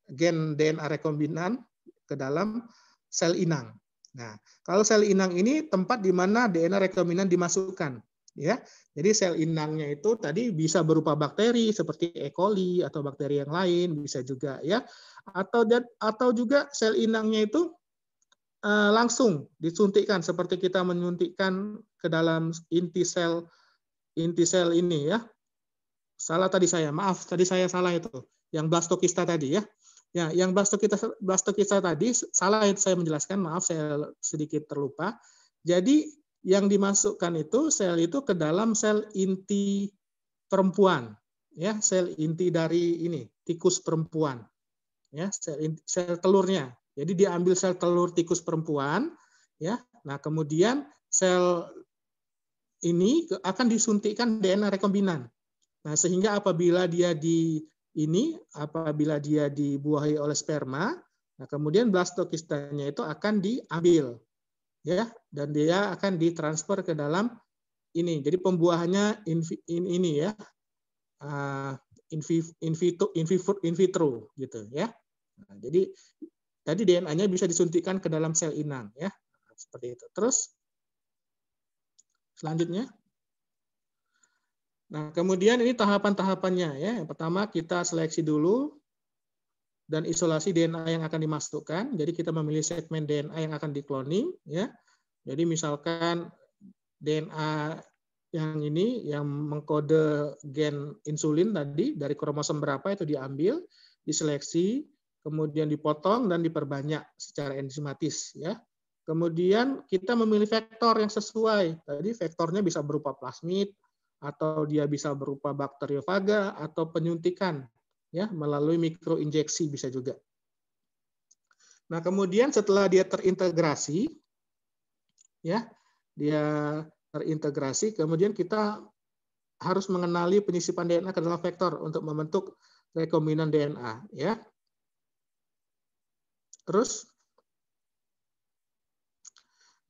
gen DNA rekombinan ke dalam sel inang. Nah, kalau sel inang ini tempat di mana DNA rekombinan dimasukkan ya. Jadi sel inangnya itu tadi bisa berupa bakteri seperti E. coli atau bakteri yang lain bisa juga ya. Atau juga sel inangnya itu langsung disuntikkan seperti kita menyuntikkan ke dalam inti sel ini ya. Salah tadi saya, maaf tadi saya salah itu. Yang blastokista tadi ya. Ya, yang blastokista tadi salah itu saya menjelaskan, maaf saya sedikit terlupa. Jadi yang dimasukkan itu sel itu ke dalam sel inti perempuan ya, sel inti dari ini tikus perempuan. Ya, sel telurnya. Jadi diambil sel telur tikus perempuan, ya. Nah, kemudian sel ini akan disuntikkan DNA rekombinan. Nah, sehingga apabila dia dibuahi oleh sperma, nah kemudian blastokistanya itu akan diambil, ya, dan dia akan ditransfer ke dalam ini. Jadi pembuahannya ini ya, in vitro gitu ya. Nah, jadi tadi DNA-nya bisa disuntikkan ke dalam sel inang ya. Seperti itu. Terus selanjutnya. Nah, kemudian ini tahapan-tahapannya ya. Yang pertama kita seleksi dulu dan isolasi DNA yang akan dimasukkan. Jadi kita memilih segmen DNA yang akan dikloning ya. Jadi misalkan DNA yang ini yang mengkode gen insulin tadi dari kromosom berapa itu diambil, diseleksi, kemudian dipotong dan diperbanyak secara enzimatis ya. Kemudian kita memilih vektor yang sesuai. Tadi vektornya bisa berupa plasmid atau dia bisa berupa bakteriofaga atau penyuntikan ya melalui mikroinjeksi bisa juga. Nah, kemudian setelah dia terintegrasi ya, dia terintegrasi, kemudian kita harus mengenali penyisipan DNA ke dalam vektor untuk membentuk rekombinan DNA ya. Terus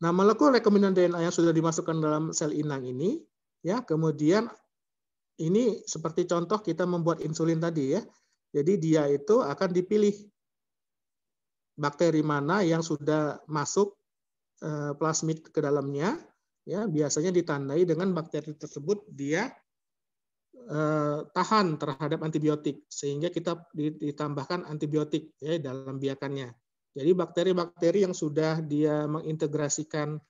nah, molekul rekombinan DNA yang sudah dimasukkan dalam sel inang ini ya, kemudian ini seperti contoh kita membuat insulin tadi ya. Jadi dia itu akan dipilih bakteri mana yang sudah masuk plasmid ke dalamnya ya, biasanya ditandai dengan bakteri tersebut dia tahan terhadap antibiotik sehingga kita ditambahkan antibiotik ya dalam biakannya. Jadi bakteri-bakteri yang sudah dia mengintegrasikan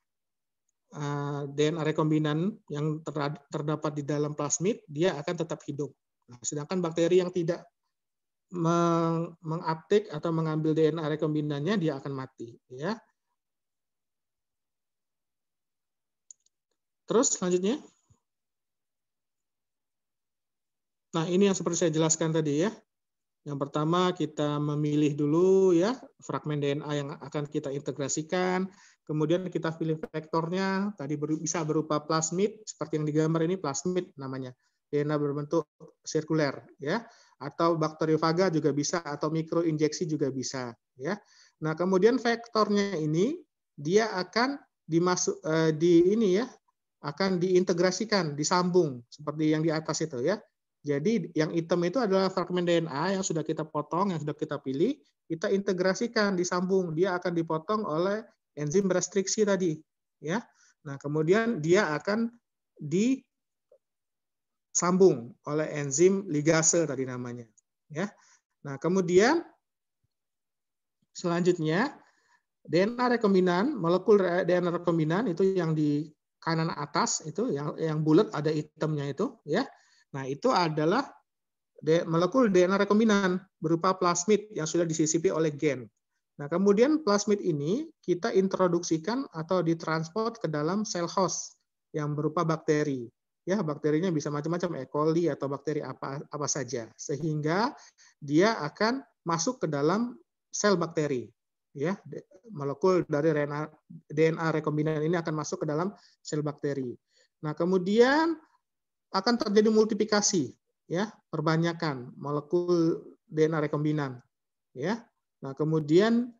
DNA rekombinan yang terdapat di dalam plasmid, dia akan tetap hidup. Nah, sedangkan bakteri yang tidak menguptake atau mengambil DNA rekombinannya, dia akan mati. Ya. Terus selanjutnya. Nah, ini yang seperti saya jelaskan tadi ya. Yang pertama kita memilih dulu ya fragmen DNA yang akan kita integrasikan, kemudian kita pilih vektornya, tadi bisa berupa plasmid seperti yang digambar ini, plasmid namanya. DNA berbentuk sirkuler ya, atau bakteriofaga juga bisa, atau mikroinjeksi juga bisa ya. Nah, kemudian vektornya ini dia akan akan diintegrasikan, disambung seperti yang di atas itu ya. Jadi yang hitam itu adalah fragmen DNA yang sudah kita potong, yang sudah kita pilih, kita integrasikan, disambung, dia akan dipotong oleh enzim restriksi tadi, ya. Nah, kemudian dia akan disambung oleh enzim ligase tadi namanya, ya. Nah, kemudian selanjutnya DNA rekombinan, molekul DNA rekombinan itu yang di kanan atas itu yang bulat ada hitamnya itu, ya. Nah, itu adalah molekul DNA rekombinan berupa plasmid yang sudah disisipi oleh gen. Nah, kemudian plasmid ini kita introduksikan atau ditransport ke dalam sel host yang berupa bakteri. Ya, bakterinya bisa macam-macam, E. coli atau bakteri apa saja, sehingga dia akan masuk ke dalam sel bakteri. Ya, molekul dari DNA rekombinan ini akan masuk ke dalam sel bakteri. Nah, kemudian akan terjadi multiplikasi, ya, perbanyakan molekul DNA rekombinan, ya. Nah, kemudian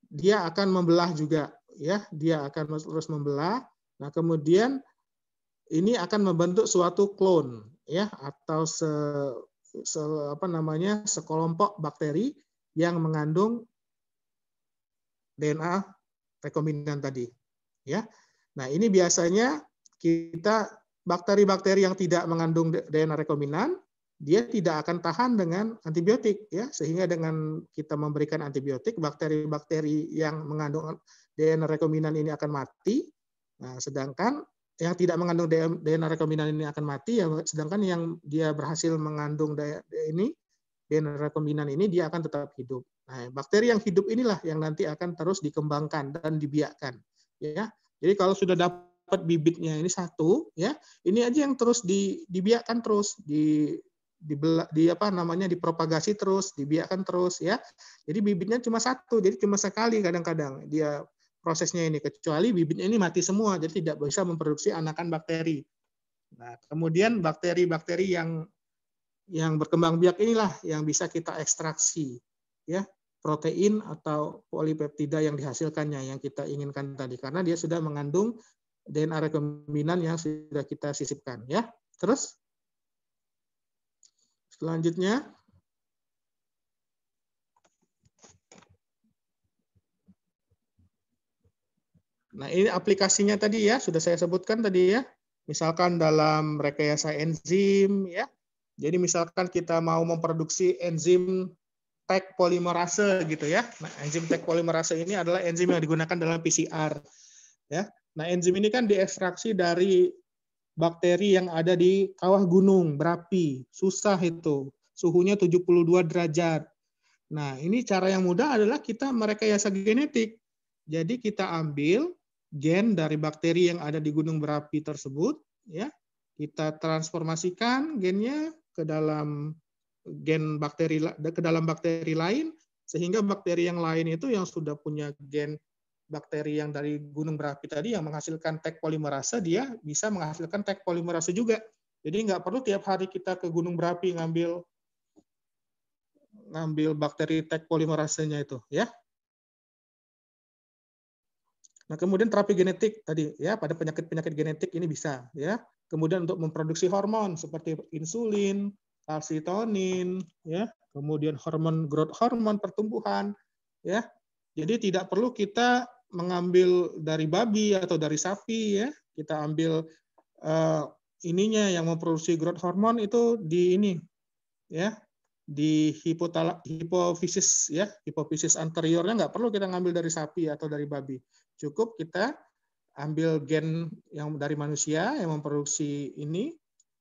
dia akan membelah juga, ya, dia akan terus membelah. Nah, kemudian ini akan membentuk suatu klon, ya, atau sekelompok bakteri yang mengandung DNA rekombinan tadi, ya. Nah, ini biasanya kita bakteri-bakteri yang tidak mengandung DNA rekombinan, dia tidak akan tahan dengan antibiotik, ya, sehingga dengan kita memberikan antibiotik, bakteri-bakteri yang mengandung DNA rekombinan ini akan mati. Nah, sedangkan yang tidak mengandung DNA rekombinan ini akan mati, ya, sedangkan yang dia berhasil mengandung DNA rekombinan ini dia akan tetap hidup. Nah, bakteri yang hidup inilah yang nanti akan terus dikembangkan dan dibiakkan, ya. Jadi kalau sudah dapat bibitnya ini satu, ya, ini aja yang terus dibiakkan terus, dipropagasi terus, dibiakkan terus, ya. Jadi bibitnya cuma satu, jadi cuma sekali kadang-kadang dia prosesnya ini, kecuali bibitnya ini mati semua, jadi tidak bisa memproduksi anakan bakteri. Nah, kemudian bakteri-bakteri yang berkembang biak inilah yang bisa kita ekstraksi, ya, protein atau polipeptida yang dihasilkannya yang kita inginkan tadi, karena dia sudah mengandung DNA rekombinan yang sudah kita sisipkan, ya. Terus selanjutnya, nah ini aplikasinya tadi, ya, sudah saya sebutkan tadi, ya. Misalkan dalam rekayasa enzim, ya. Jadi misalkan kita mau memproduksi enzim Tag polimerase gitu, ya. Nah, enzim tag polimerase ini adalah enzim yang digunakan dalam PCR, ya. Nah, enzim ini kan diekstraksi dari bakteri yang ada di kawah gunung berapi, susah itu. Suhunya 72 derajat. Nah, ini cara yang mudah adalah kita merekayasa genetik. Jadi kita ambil gen dari bakteri yang ada di gunung berapi tersebut, ya. Kita transformasikan gennya ke dalam bakteri lain, sehingga bakteri yang lain itu yang sudah punya gen bakteri yang dari gunung berapi tadi yang menghasilkan tag polimerase, dia bisa menghasilkan tag polimerase juga. Jadi nggak perlu tiap hari kita ke gunung berapi ngambil bakteri tag polimerasenya itu, ya. Nah, kemudian terapi genetik tadi, ya, pada penyakit-penyakit genetik ini bisa, ya. Kemudian untuk memproduksi hormon seperti insulin, kalsitonin, ya, kemudian growth hormon pertumbuhan, ya. Jadi tidak perlu kita mengambil dari babi atau dari sapi, ya. Kita ambil ininya yang memproduksi growth hormon itu di ini, ya, di hipofisis, ya, hipofisis anteriornya nggak perlu kita ngambil dari sapi atau dari babi. Cukup kita ambil gen yang dari manusia yang memproduksi ini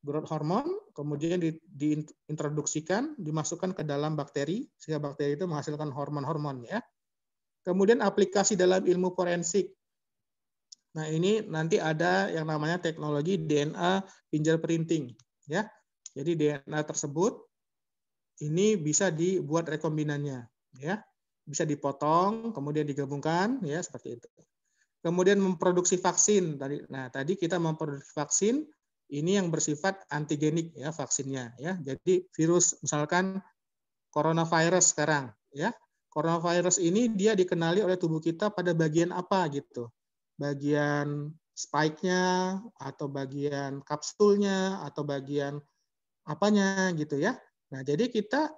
growth hormone, kemudian diintroduksikan, dimasukkan ke dalam bakteri sehingga bakteri itu menghasilkan hormon-hormon, ya. Kemudian aplikasi dalam ilmu forensik. Nah, ini nanti ada yang namanya teknologi DNA fingerprinting, ya. Jadi DNA tersebut ini bisa dibuat rekombinannya, ya. Bisa dipotong, kemudian digabungkan, ya, seperti itu. Kemudian memproduksi vaksin tadi. Nah, tadi kita memproduksi vaksin ini yang bersifat antigenik, ya, vaksinnya, ya. Jadi virus misalkan coronavirus sekarang, ya. Coronavirus ini dia dikenali oleh tubuh kita pada bagian apa gitu. Bagian spike-nya atau bagian kapsulnya atau bagian apanya gitu ya. Nah, jadi kita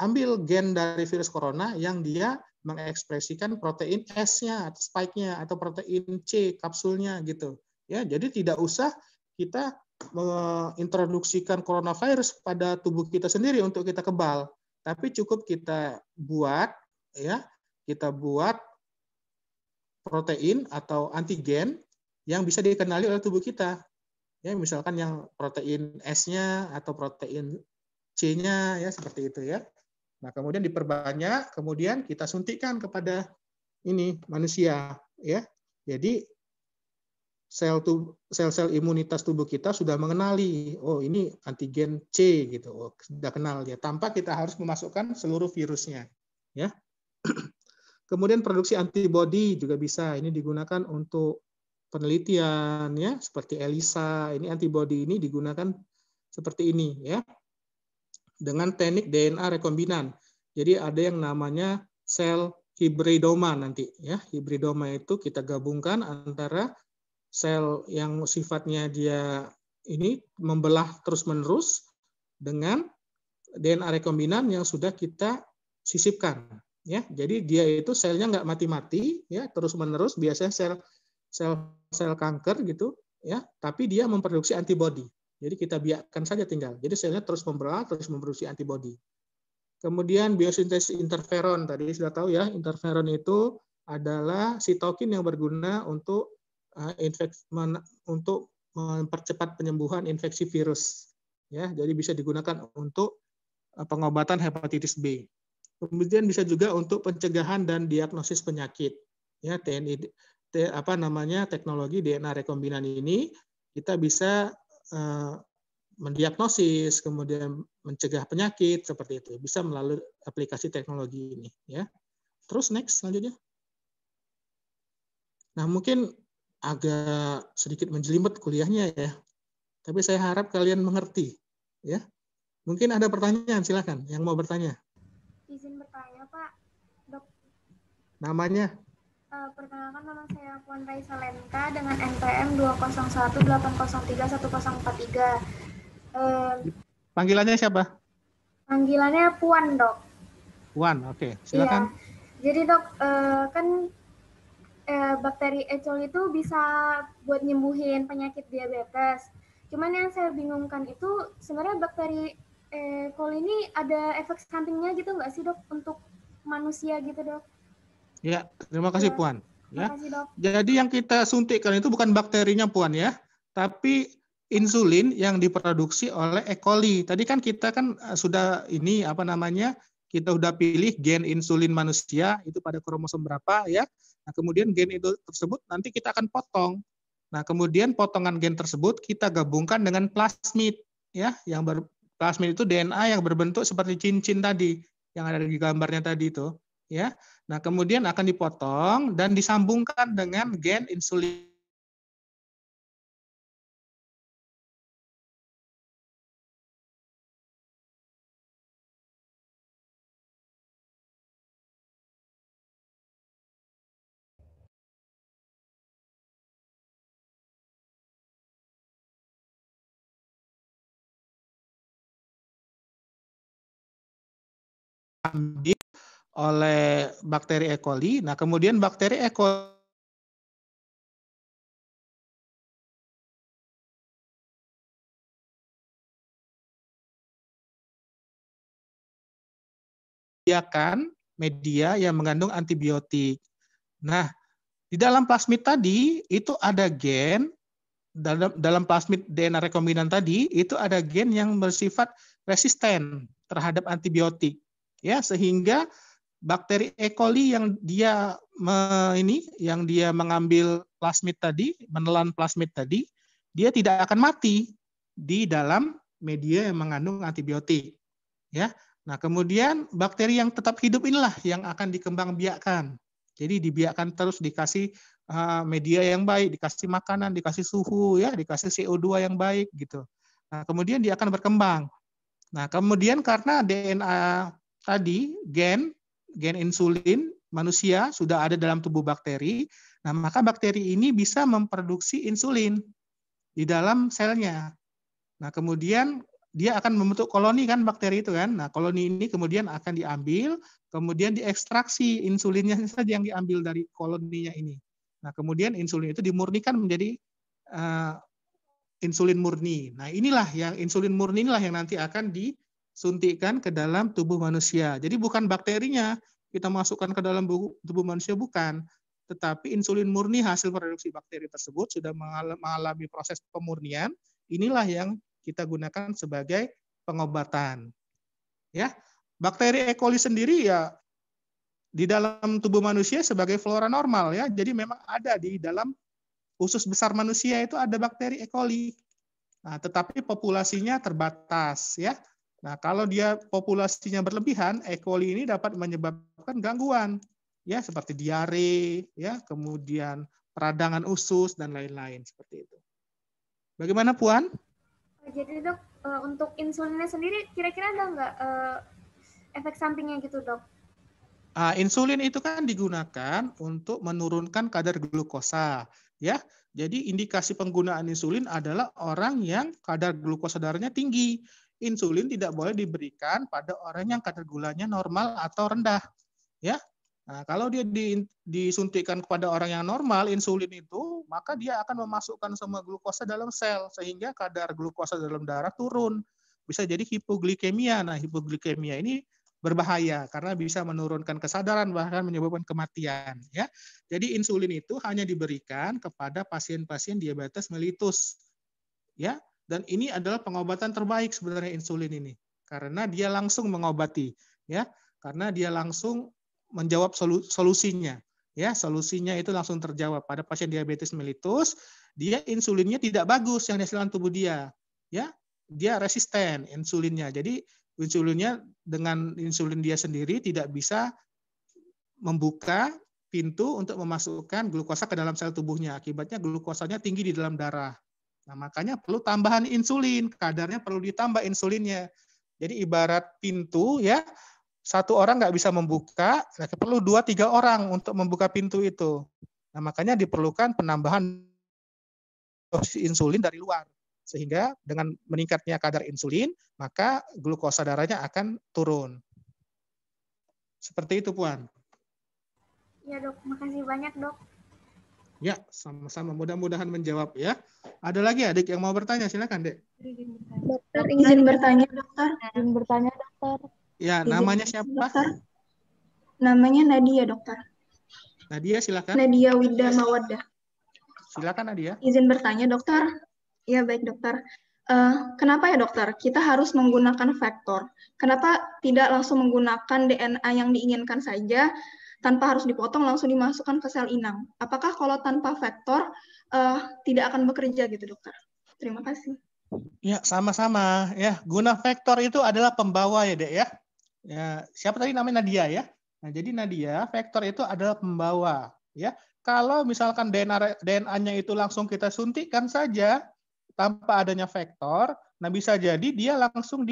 ambil gen dari virus corona yang dia mengekspresikan protein S-nya atau spike-nya atau protein C kapsulnya gitu. Ya, jadi tidak usah kita mengintroduksikan coronavirus pada tubuh kita sendiri untuk kita kebal, tapi cukup kita buat ya, kita buat protein atau antigen yang bisa dikenali oleh tubuh kita. Ya, misalkan yang protein S-nya atau protein C-nya ya seperti itu ya. Nah, kemudian diperbanyak, kemudian kita suntikkan kepada ini manusia ya. Jadi sel-sel imunitas tubuh kita sudah mengenali, oh ini antigen C gitu, oh, sudah kenal ya, tanpa kita harus memasukkan seluruh virusnya ya. Kemudian produksi antibodi juga bisa, ini digunakan untuk penelitian ya, seperti ELISA. Ini antibodi ini digunakan seperti ini ya, dengan teknik DNA rekombinan. Jadi ada yang namanya sel hibridoma nanti ya. Hibridoma itu kita gabungkan antara sel yang sifatnya dia ini membelah terus-menerus dengan DNA rekombinan yang sudah kita sisipkan ya. Jadi dia itu selnya nggak mati-mati ya, terus-menerus, biasanya sel kanker gitu ya, tapi dia memproduksi antibodi. Jadi kita biarkan saja tinggal. Jadi selnya terus membelah, terus memproduksi antibodi. Kemudian biosintesis interferon, tadi sudah tahu ya, interferon itu adalah sitokin yang berguna untuk untuk mempercepat penyembuhan infeksi virus. Ya, jadi bisa digunakan untuk pengobatan hepatitis B. Kemudian bisa juga untuk pencegahan dan diagnosis penyakit. Ya, teknologi DNA rekombinan ini kita bisa mendiagnosis, kemudian mencegah penyakit seperti itu, bisa melalui aplikasi teknologi ini ya. Terus next selanjutnya. Nah, mungkin agak sedikit menjelimet kuliahnya ya, tapi saya harap kalian mengerti ya. Mungkin ada pertanyaan, silakan yang mau bertanya. Izin bertanya Pak, Dok. Namanya? Perkenalkan, nama saya Puan Raisa Lenka dengan NPM 201808143. Panggilannya siapa? Panggilannya Puan, Dok. Puan, oke. Silakan. Iya. Jadi Dok, kan bakteri E. coli itu bisa buat nyembuhin penyakit diabetes. Cuman yang saya bingungkan itu sebenarnya bakteri E. coli ini ada efek sampingnya gitu nggak sih Dok untuk manusia gitu Dok? Ya, terima kasih ya, Puan. Ya. Terima kasih, Dok. Jadi yang kita suntikkan itu bukan bakterinya Puan ya, tapi insulin yang diproduksi oleh E. coli. Tadi kan kita kan sudah ini kita udah pilih gen insulin manusia itu pada kromosom berapa ya. Nah, kemudian gen itu tersebut nanti kita akan potong. Nah, kemudian potongan gen tersebut kita gabungkan dengan plasmid ya, plasmid itu DNA yang berbentuk seperti cincin tadi yang ada di gambarnya tadi itu ya. Nah, kemudian akan dipotong dan disambungkan dengan gen insulin. Oleh bakteri E. coli. Nah, kemudian bakteri E. coli media yang mengandung antibiotik. Nah, di dalam plasmid tadi itu ada gen, dalam plasmid DNA rekombinan tadi itu ada gen yang bersifat resisten terhadap antibiotik. Ya, sehingga bakteri E. coli yang dia mengambil plasmid tadi, menelan plasmid tadi, dia tidak akan mati di dalam media yang mengandung antibiotik. Ya. Nah, kemudian bakteri yang tetap hidup inilah yang akan dikembangbiakkan. Jadi dibiarkan terus, dikasih media yang baik, dikasih makanan, dikasih suhu ya, dikasih CO2 yang baik gitu. Nah, kemudian dia akan berkembang. Nah, kemudian karena DNA tadi gen insulin manusia sudah ada dalam tubuh bakteri, nah maka bakteri ini bisa memproduksi insulin di dalam selnya. Nah, kemudian dia akan membentuk koloni kan bakteri itu kan. Nah, koloni ini kemudian akan diambil, kemudian diekstraksi insulinnya saja yang diambil dari koloninya ini. Nah, kemudian insulin itu dimurnikan menjadi insulin murni. Nah, inilah yang insulin murni inilah yang nanti akan disuntikkan ke dalam tubuh manusia. Jadi bukan bakterinya kita masukkan ke dalam tubuh manusia, bukan. Tetapi insulin murni hasil produksi bakteri tersebut sudah mengalami proses pemurnian. Inilah yang kita gunakan sebagai pengobatan. Ya, bakteri E. coli sendiri ya di dalam tubuh manusia sebagai flora normal ya. Jadi memang ada di dalam usus besar manusia itu ada bakteri E. coli. Nah, tetapi populasinya terbatas ya. Nah, kalau dia populasinya berlebihan, E. coli ini dapat menyebabkan gangguan ya seperti diare ya, kemudian peradangan usus dan lain-lain seperti itu. Bagaimana Puan? Jadi dok, untuk insulinnya sendiri kira-kira ada nggak efek sampingnya gitu dok? Insulin itu kan digunakan untuk menurunkan kadar glukosa, ya. Jadi indikasi penggunaan insulin adalah orang yang kadar glukosa darahnya tinggi. Insulin tidak boleh diberikan pada orang yang kadar gulanya normal atau rendah, ya. Nah, kalau dia disuntikkan kepada orang yang normal insulin itu, maka dia akan memasukkan semua glukosa dalam sel sehingga kadar glukosa dalam darah turun. Bisa jadi hipoglikemia. Nah, hipoglikemia ini berbahaya karena bisa menurunkan kesadaran bahkan menyebabkan kematian, ya. Jadi insulin itu hanya diberikan kepada pasien-pasien diabetes mellitus, ya. Dan ini adalah pengobatan terbaik sebenarnya insulin ini karena dia langsung mengobati, ya. Karena dia langsung menjawab solusinya, ya. Solusinya itu langsung terjawab pada pasien diabetes mellitus. Dia insulinnya tidak bagus yang dihasilkan tubuh dia, ya. Dia resisten insulinnya. Jadi insulinnya dengan insulin dia sendiri tidak bisa membuka pintu untuk memasukkan glukosa ke dalam sel tubuhnya. Akibatnya glukosanya tinggi di dalam darah. Nah, makanya perlu tambahan insulin, kadarnya perlu ditambah insulinnya. Jadi ibarat pintu ya, satu orang nggak bisa membuka, perlu 2-3 orang untuk membuka pintu itu. Nah, makanya diperlukan penambahan dosis insulin dari luar. Sehingga dengan meningkatnya kadar insulin, maka glukosa darahnya akan turun. Seperti itu, Puan. Ya dok, makasih banyak dok. Ya, sama-sama. Mudah-mudahan menjawab ya. Ada lagi adik yang mau bertanya? Silakan, Dek. Dokter, izin bertanya, dokter. Izin bertanya, dokter. Ya, namanya siapa? Dokter. Namanya Nadia, dokter. Nadia, silakan. Nadia Wida Mawaddah. Silakan, Nadia. Izin bertanya, dokter. Ya, baik, dokter. Kenapa ya, dokter? Kita harus menggunakan vektor. Kenapa tidak langsung menggunakan DNA yang diinginkan saja, tanpa harus dipotong langsung dimasukkan ke sel inang? Apakah kalau tanpa vektor tidak akan bekerja gitu, dokter? Terima kasih. Ya, sama-sama. Ya, guna vektor itu adalah pembawa ya, Dek ya. Ya, siapa tadi namanya Nadia ya? Nah, jadi Nadia, vektor itu adalah pembawa, ya. Kalau misalkan DNA-nya itu langsung kita suntikkan saja tanpa adanya vektor, nah bisa jadi dia langsung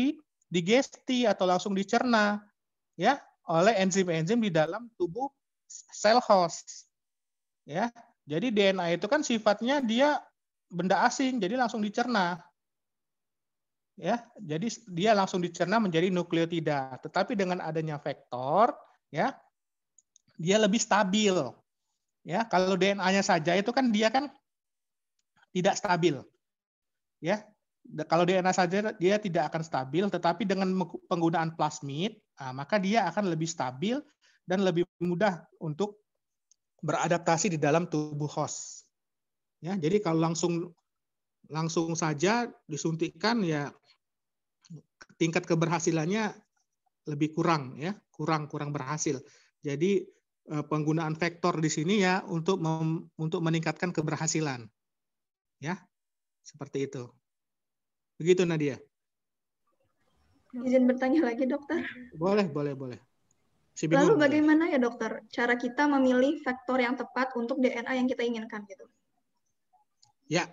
digesti atau langsung dicerna, ya, oleh enzim-enzim di dalam tubuh sel host, ya. Jadi DNA itu kan sifatnya dia benda asing, jadi langsung dicerna. Ya, jadi dia langsung dicerna menjadi nukleotida. Tetapi dengan adanya vektor, ya, dia lebih stabil. Ya, kalau DNA-nya saja itu kan dia kan tidak stabil. Ya, kalau DNA saja dia tidak akan stabil, tetapi dengan penggunaan plasmid, maka dia akan lebih stabil dan lebih mudah untuk beradaptasi di dalam tubuh host. Ya, jadi kalau langsung saja disuntikkan ya tingkat keberhasilannya lebih kurang ya, kurang berhasil. Jadi penggunaan vektor di sini ya untuk meningkatkan keberhasilan. Ya. Seperti itu. Begitu Nadia. Izin bertanya lagi, dokter. Boleh. Lalu bagaimana ya, dokter, cara kita memilih vektor yang tepat untuk DNA yang kita inginkan gitu? Ya,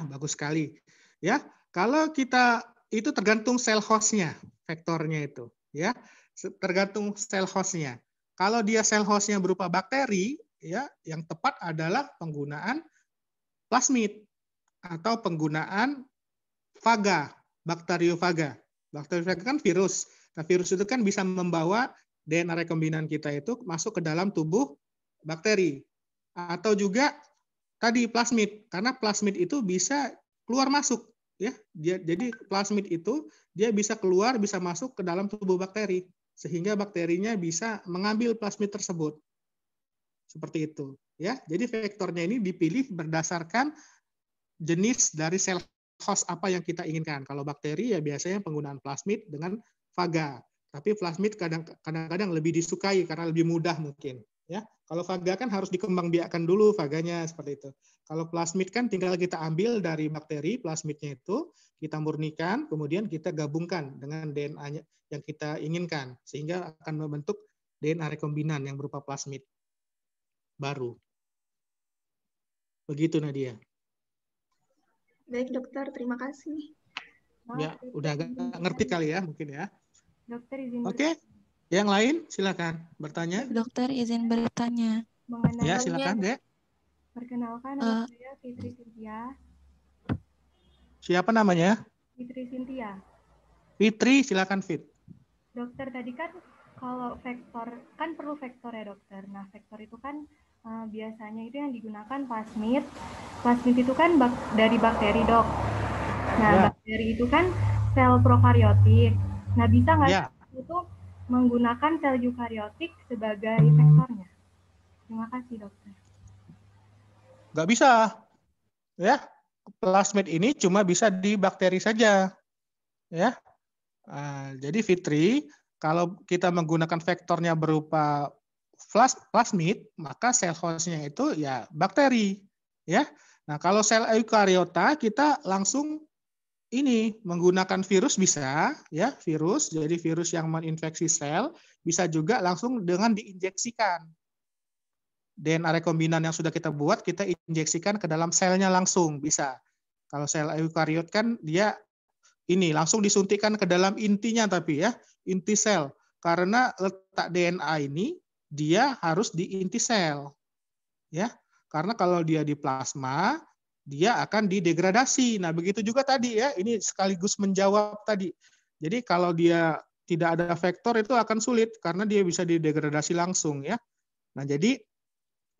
bagus sekali. Ya, kalau kita itu tergantung sel hostnya, vektornya itu, ya, tergantung sel hostnya. Kalau dia sel hostnya berupa bakteri, ya, yang tepat adalah penggunaan plasmid atau penggunaan faga, bakteriofaga. Bakteriofaga kan virus. Nah, virus itu kan bisa membawa DNA rekombinan kita itu masuk ke dalam tubuh bakteri. Atau juga tadi plasmid, karena plasmid itu bisa keluar masuk, ya. Jadi plasmid itu dia bisa keluar, bisa masuk ke dalam tubuh bakteri, sehingga bakterinya bisa mengambil plasmid tersebut. Seperti itu, ya. Jadi vektornya ini dipilih berdasarkan jenis dari sel host apa yang kita inginkan. Kalau bakteri ya biasanya penggunaan plasmid dengan faga. Tapi plasmid kadang-kadang lebih disukai karena lebih mudah mungkin. Ya, kalau faga kan harus dikembangbiakkan dulu faganya seperti itu. Kalau plasmid kan tinggal kita ambil dari bakteri plasmidnya itu, kita murnikan, kemudian kita gabungkan dengan DNA yang kita inginkan, sehingga akan membentuk DNA rekombinan yang berupa plasmid baru. Begitu Nadia. Baik dokter, terima kasih. Ya, udah agak ngerti kali ya mungkin ya. Dokter izin Oke. Yang lain silakan bertanya. Dokter izin bertanya. mengenai Ya, silakan, Dek. perkenalkan nama saya Fitri Cynthia. Siapa namanya? Fitri Cynthia. Fitri, silakan Fit. Dokter tadi kan kalau vektor kan perlu vektor ya dokter. Nah vektor itu kan biasanya itu yang digunakan plasmid. Plasmid itu kan dari bakteri dok. Nah bakteri itu kan sel prokaryotik. Nah bisa nggak itu menggunakan sel eukaryotik sebagai vektornya? Terima kasih dokter. Nggak bisa, ya. Plasmid ini cuma bisa di bakteri saja, ya. Jadi Fitri, kalau kita menggunakan vektornya berupa plasmid, maka sel hostnya itu ya bakteri, ya. Nah kalau sel eukariota kita langsung ini menggunakan virus bisa, ya virus. Jadi virus yang menginfeksi sel bisa juga langsung dengan diinjeksikan. DNA rekombinan yang sudah kita buat kita injeksikan ke dalam selnya langsung bisa. Kalau sel eukariot kan dia ini langsung disuntikkan ke dalam intinya tapi ya inti sel. Karena letak DNA ini dia harus di inti sel, ya. Karena kalau dia di plasma dia akan didegradasi. Nah, begitu juga tadi ya, ini sekaligus menjawab tadi. Jadi kalau dia tidak ada vektor itu akan sulit karena dia bisa didegradasi langsung ya. Nah, jadi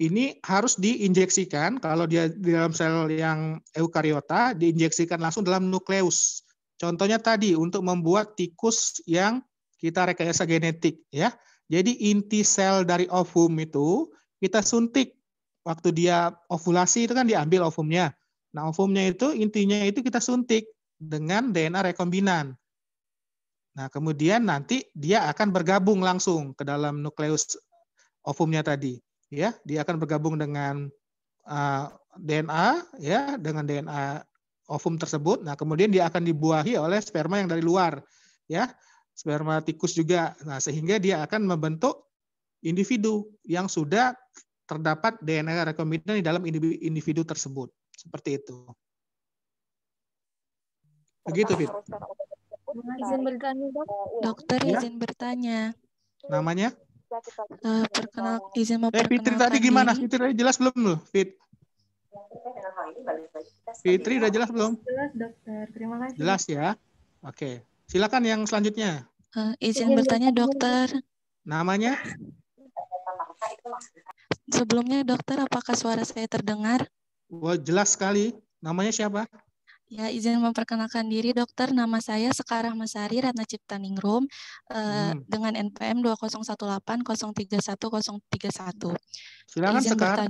ini harus diinjeksikan kalau dia di dalam sel yang eukariota diinjeksikan langsung dalam nukleus. Contohnya tadi untuk membuat tikus yang kita rekayasa genetik ya. Jadi inti sel dari ovum itu kita suntik. Waktu dia ovulasi itu kan diambil ovumnya. Nah, ovumnya itu intinya itu kita suntik dengan DNA rekombinan. Nah, kemudian nanti dia akan bergabung langsung ke dalam nukleus ovumnya tadi. Ya, dia akan bergabung dengan DNA ya, dengan DNA ovum tersebut. Nah, kemudian dia akan dibuahi oleh sperma yang dari luar, ya. Sperma tikus juga. Nah, sehingga dia akan membentuk individu yang sudah terdapat DNA rekombinan di dalam individu tersebut. Seperti itu. Begitu, Fit. Izin bertanya, Dok. Dokter Ya? izin bertanya. Namanya? Izin memperkenalkan Fitri tadi gimana? diri. Fitri jelas belum loh, Fit? Fitri udah jelas belum? Jelas dokter, terima kasih. Jelas ya. Oke. Silakan yang selanjutnya. Izin bertanya, dokter. Namanya? Sebelumnya, dokter, apakah suara saya terdengar? Wah, jelas sekali. Namanya siapa? Ya, izin memperkenalkan diri, dokter. Nama saya Sekar Rahmasari Ratna Ciptaningrum dengan NPM 2018031031. Silakan Sekar.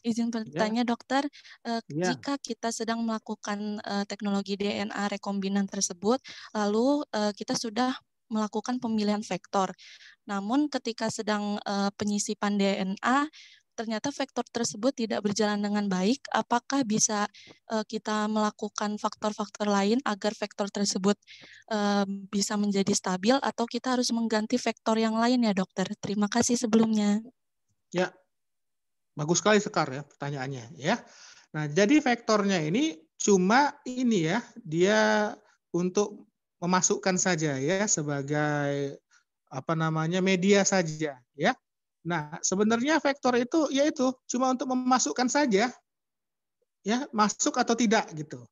Izin bertanya, dokter, jika kita sedang melakukan teknologi DNA rekombinan tersebut, lalu kita sudah melakukan pemilihan vektor. Namun ketika sedang penyisipan DNA, ternyata vektor tersebut tidak berjalan dengan baik, apakah bisa kita melakukan faktor-faktor lain agar vektor tersebut bisa menjadi stabil, atau kita harus mengganti vektor yang lain ya dokter? Terima kasih sebelumnya. Ya, bagus sekali Sekar ya pertanyaannya ya. Nah, jadi vektornya ini cuma ini ya, dia untuk memasukkan saja ya sebagai media saja ya. Nah, sebenarnya vektor itu yaitu cuma untuk memasukkan saja, ya masuk atau tidak gitu,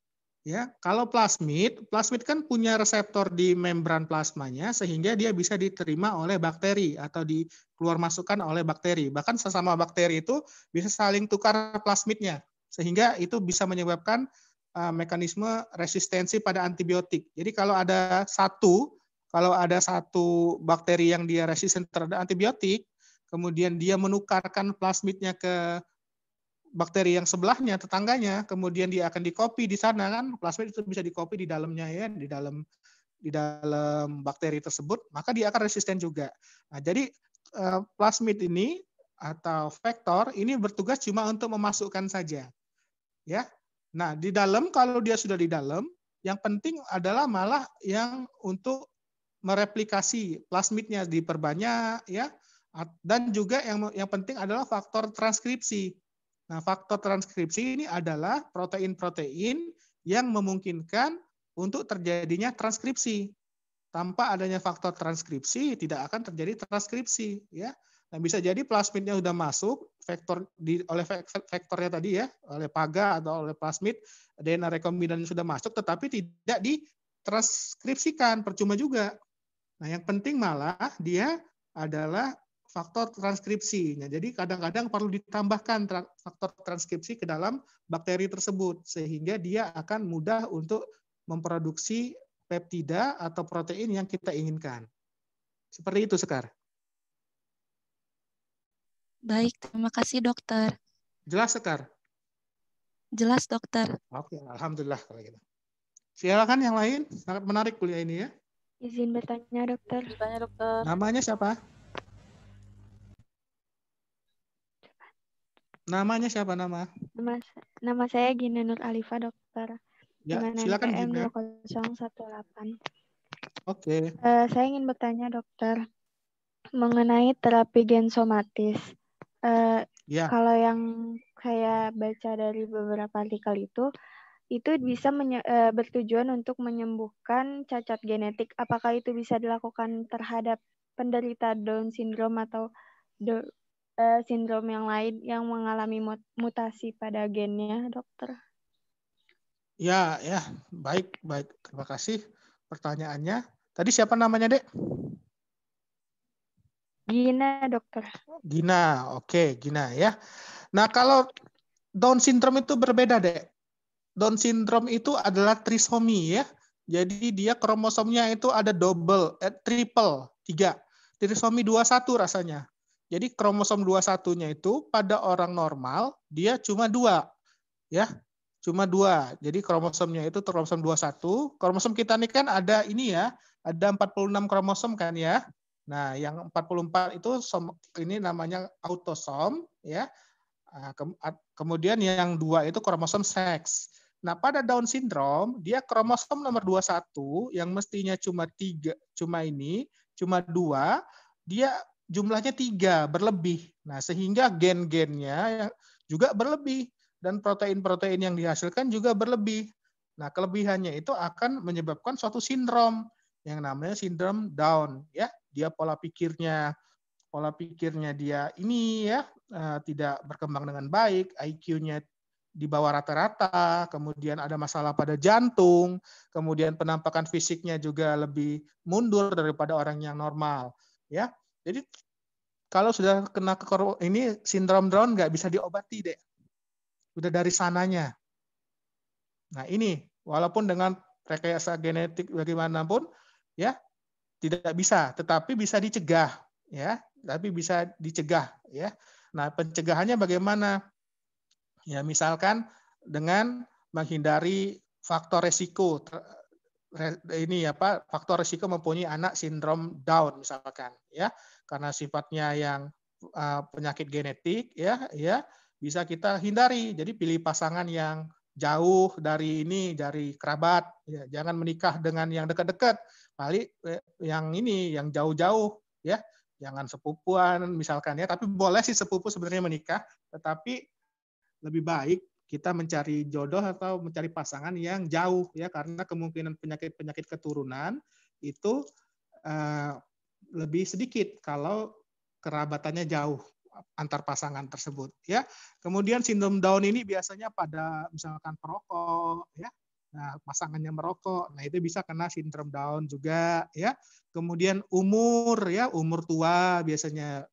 Ya, kalau plasmid kan punya reseptor di membran plasmanya sehingga dia bisa diterima oleh bakteri atau dikeluar masukkan oleh bakteri. Bahkan sesama bakteri itu bisa saling tukar plasmidnya sehingga itu bisa menyebabkan mekanisme resistensi pada antibiotik. Jadi kalau ada satu bakteri yang dia resisten terhadap antibiotik, kemudian dia menukarkan plasmidnya ke bakteri yang sebelahnya, tetangganya, kemudian dia akan di-copy di sana kan, plasmid itu bisa di-copy di dalamnya ya, di dalam bakteri tersebut, maka dia akan resisten juga. Nah, jadi plasmid ini atau vektor ini bertugas cuma untuk memasukkan saja. Ya. Nah, di dalam kalau dia sudah di dalam, yang penting adalah malah yang untuk mereplikasi plasmidnya diperbanyak ya. Dan juga yang penting adalah faktor transkripsi. Nah, faktor transkripsi ini adalah protein-protein yang memungkinkan untuk terjadinya transkripsi. Tanpa adanya faktor transkripsi, tidak akan terjadi transkripsi. Ya. Nah, bisa jadi plasmidnya sudah masuk, oleh vektornya tadi ya, oleh PAGA atau oleh plasmid, DNA rekombinan sudah masuk, tetapi tidak ditranskripsikan, percuma juga. Nah, yang penting malah dia adalah faktor transkripsi. Nah, jadi kadang-kadang perlu ditambahkan faktor transkripsi ke dalam bakteri tersebut sehingga dia akan mudah untuk memproduksi peptida atau protein yang kita inginkan. Seperti itu, Sekar. Baik, terima kasih dokter. Jelas, Sekar? Jelas, dokter. Oke, alhamdulillah kalau gitu. Silakan yang lain, sangat menarik kuliah ini ya. Izin bertanya, dokter. Namanya siapa? Namanya siapa nama? Nama saya Gina Nur Alifa, dokter. Ya, dengan silakan NPM Gina. 2018. Oke. Saya ingin bertanya, dokter, mengenai terapi gen somatis. Ya. Kalau yang saya baca dari beberapa artikel itu bisa bertujuan untuk menyembuhkan cacat genetik. Apakah itu bisa dilakukan terhadap penderita Down syndrome atau sindrom yang lain yang mengalami mutasi pada gennya, dokter? Ya, baik. Terima kasih pertanyaannya. Tadi siapa namanya, Dek? Gina, dokter. Gina, oke, Gina ya. Nah, kalau Down syndrome itu berbeda, Dek. Down syndrome itu adalah trisomi ya. Jadi dia kromosomnya itu ada triple, 3. Trisomi 21 rasanya. Jadi kromosom 21-nya itu pada orang normal dia cuma 2. Ya. Cuma 2. Jadi kromosomnya itu kromosom 21. Kromosom kita ini kan ada ini ya, ada 46 kromosom kan ya. Nah, yang 44 itu ini namanya autosom ya. Kemudian yang 2 itu kromosom seks. Nah, pada Down syndrome dia kromosom nomor 21 yang mestinya cuma 2, dia jumlahnya 3 berlebih. Nah, sehingga gen-gennya juga berlebih dan protein-protein yang dihasilkan juga berlebih. Nah, kelebihannya itu akan menyebabkan suatu sindrom yang namanya sindrom Down ya. Dia pola pikirnya dia ini ya tidak berkembang dengan baik, IQ-nya di bawah rata-rata, kemudian ada masalah pada jantung, kemudian penampakan fisiknya juga lebih mundur daripada orang yang normal ya. Jadi kalau sudah kena ini sindrom Down nggak bisa diobati, Dek. Udah dari sananya. Nah, ini walaupun dengan rekayasa genetik bagaimanapun ya tidak bisa, tetapi bisa dicegah ya. Tapi bisa dicegah ya. Nah, pencegahannya bagaimana? Ya, misalkan dengan menghindari faktor resiko faktor resiko mempunyai anak sindrom Down misalkan ya. Karena sifatnya yang penyakit genetik ya bisa kita hindari. Jadi pilih pasangan yang jauh dari kerabat ya. Jangan menikah dengan yang dekat-dekat. Paling yang jauh-jauh ya. Jangan sepupuan misalkan ya, tapi boleh sih sepupu sebenarnya menikah, tetapi lebih baik kita mencari jodoh atau mencari pasangan yang jauh ya, karena kemungkinan penyakit keturunan itu lebih sedikit kalau kerabatannya jauh antar pasangan tersebut ya. Kemudian sindrom Down ini biasanya pada misalkan perokok ya, Nah, pasangannya merokok, nah itu bisa kena sindrom Down juga ya. Kemudian umur ya, umur tua biasanya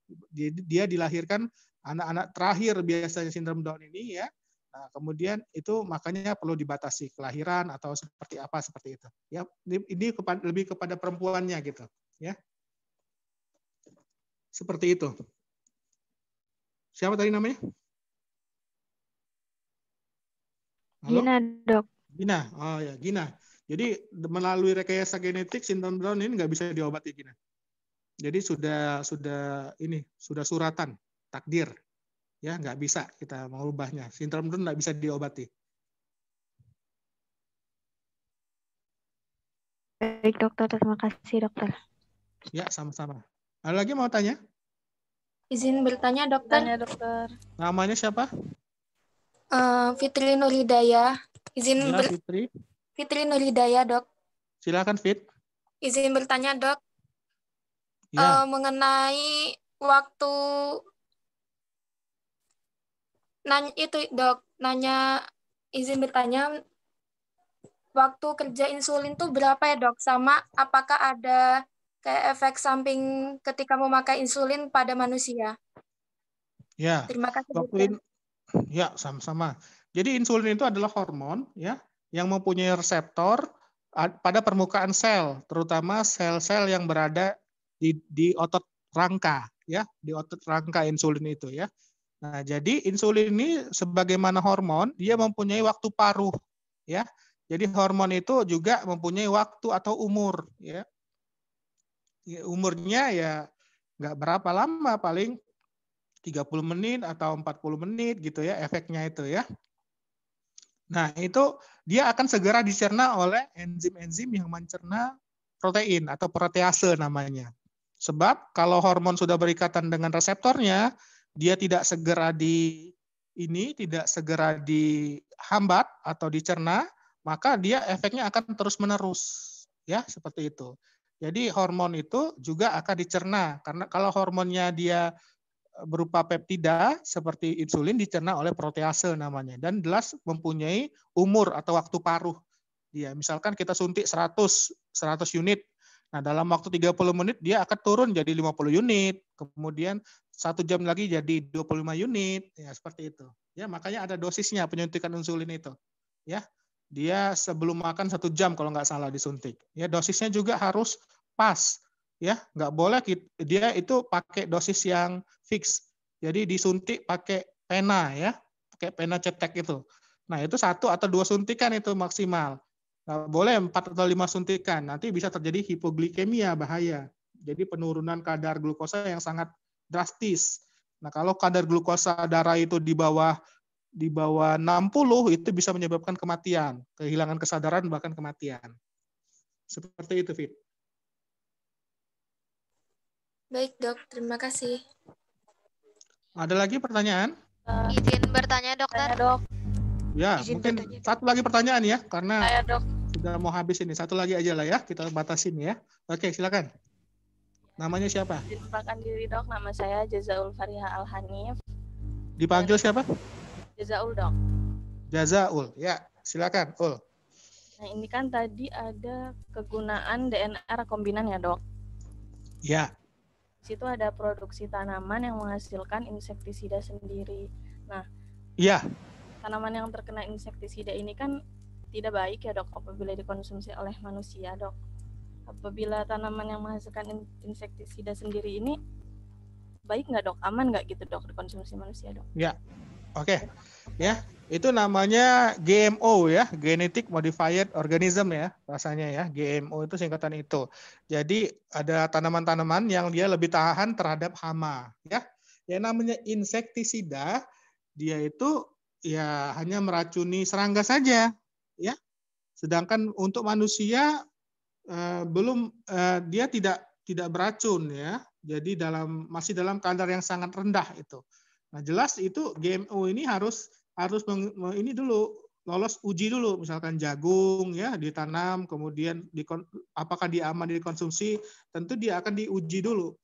dia dilahirkan anak-anak terakhir biasanya sindrom Down ini ya. Nah, kemudian itu makanya perlu dibatasi kelahiran atau seperti apa seperti itu. Ya, ini lebih kepada perempuannya gitu ya. Seperti itu. Siapa tadi namanya? Halo? Gina, Dok. Gina, oh ya Gina. Jadi melalui rekayasa genetik sindrom Down ini nggak bisa diobati Gina. Jadi sudah suratan takdir, ya nggak bisa kita mengubahnya. Sindrom Down nggak bisa diobati. Baik dokter, terima kasih dokter. Ya sama-sama. Ada lagi mau tanya? Izin bertanya dokter. Tanya dokter. Namanya siapa? Fitri Nurhidayah. Izin Ya, Fitri. Fitri Nurhidayah, Dok. Silakan Fit. Izin bertanya, Dok. Ya. Mengenai waktu nanya itu, Dok. Izin bertanya waktu kerja insulin tuh berapa ya, Dok? Sama apakah ada kayak efek samping ketika memakai insulin pada manusia? Ya. Terima kasih, Dokter. Ya, sama-sama. Jadi insulin itu adalah hormon ya yang mempunyai reseptor pada permukaan sel, terutama sel-sel yang berada di otot rangka ya, di otot rangka insulin itu ya. Nah, jadi insulin ini sebagaimana hormon, dia mempunyai waktu paruh ya. Jadi hormon itu juga mempunyai waktu atau umur ya. Umurnya ya nggak berapa lama, paling 30 menit atau 40 menit gitu ya efeknya itu ya. Nah, itu dia akan segera dicerna oleh enzim-enzim yang mencerna protein atau protease namanya. Sebab kalau hormon sudah berikatan dengan reseptornya, dia tidak segera tidak segera dihambat atau dicerna, maka dia efeknya akan terus-menerus ya, seperti itu. Jadi hormon itu juga akan dicerna karena kalau hormonnya dia berupa peptida seperti insulin dicerna oleh protease namanya dan jelas mempunyai umur atau waktu paruh dia. Misalkan kita suntik 100 unit. Nah, dalam waktu 30 menit dia akan turun jadi 50 unit. Kemudian 1 jam lagi jadi 25 unit. Ya, seperti itu. Ya, makanya ada dosisnya penyuntikan insulin itu. Ya. Dia sebelum makan 1 jam kalau nggak salah disuntik. Ya, dosisnya juga harus pas. Ya, nggak boleh dia itu pakai dosis yang fix. Jadi disuntik pakai pena ya, pakai pena cetek itu. Nah, itu 1 atau 2 suntikan itu maksimal. Nggak boleh 4 atau 5 suntikan. Nanti bisa terjadi hipoglikemia, bahaya. Jadi penurunan kadar glukosa yang sangat drastis. Nah, kalau kadar glukosa darah itu di bawah 60 itu bisa menyebabkan kematian, kehilangan kesadaran bahkan kematian. Seperti itu, Fit. Baik, Dok. Terima kasih. Ada lagi pertanyaan? Izin bertanya, dokter. Dok. Ya, Izin mungkin bertanya. satu lagi pertanyaan ya, karena Saya, Dok. sudah mau habis ini. Satu lagi aja lah ya, kita batasin ya. Oke, silakan. Namanya siapa? Izin perkenalkan diri, Dok. Nama saya Jazaul Fariha Al-Hanif. Dipanggil siapa? Jazaul, Dok. Jazaul. Ya, silakan, Ul. Nah, ini kan tadi ada kegunaan DNA rekombinan ya, Dok. Ya. Di situ ada produksi tanaman yang menghasilkan insektisida sendiri. Nah, ya. Tanaman yang terkena insektisida ini kan tidak baik ya, Dok, apabila dikonsumsi oleh manusia, Dok. Apabila tanaman yang menghasilkan insektisida sendiri ini baik nggak, Dok? Aman nggak gitu, Dok, dikonsumsi manusia, Dok? Ya. Oke. Ya, itu namanya GMO ya, genetic modified organism ya, rasanya ya. GMO itu singkatan itu. Jadi ada tanaman-tanaman yang dia lebih tahan terhadap hama ya. Yang namanya insektisida, dia itu ya hanya meracuni serangga saja ya. Sedangkan untuk manusia dia tidak beracun ya. Jadi masih dalam kadar yang sangat rendah itu. Nah, jelas itu GMO ini harus ini dulu lolos uji dulu, misalkan jagung ya ditanam, kemudian apakah dia aman dikonsumsi, tentu dia akan diuji dulu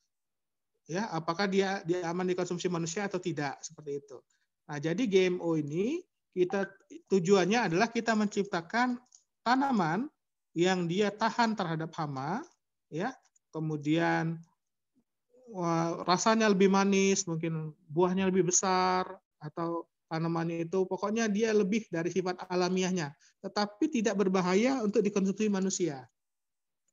ya, apakah dia aman dikonsumsi manusia atau tidak, seperti itu. Nah, jadi GMO ini tujuannya adalah kita menciptakan tanaman yang dia tahan terhadap hama, ya, kemudian rasanya lebih manis, mungkin buahnya lebih besar, atau tanamannya itu pokoknya dia lebih dari sifat alamiahnya, tetapi tidak berbahaya untuk dikonsumsi manusia.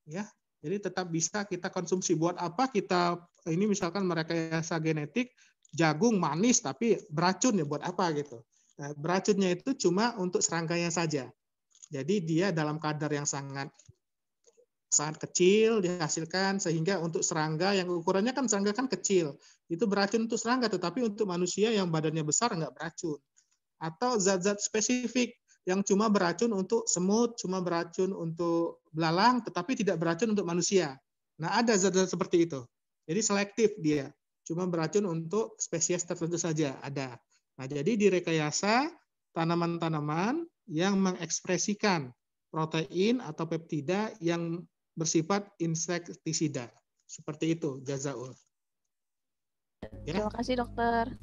Ya, jadi tetap bisa kita konsumsi. Buat apa kita ini misalkan merekayasa genetik jagung manis tapi beracun, ya buat apa gitu. Nah, beracunnya itu cuma untuk serangkanya saja. Jadi dia dalam kadar yang sangat kecil dihasilkan, sehingga untuk serangga yang ukurannya kan serangga kan kecil, itu beracun untuk serangga, tetapi untuk manusia yang badannya besar nggak beracun. Atau zat-zat spesifik yang cuma beracun untuk semut, cuma beracun untuk belalang, tetapi tidak beracun untuk manusia. Nah, ada zat-zat seperti itu. Jadi selektif dia, cuma beracun untuk spesies tertentu saja, ada. Nah, jadi direkayasa tanaman-tanaman yang mengekspresikan protein atau peptida yang bersifat insektisida. Seperti itu, jazaul. Ya. Terima kasih, dokter.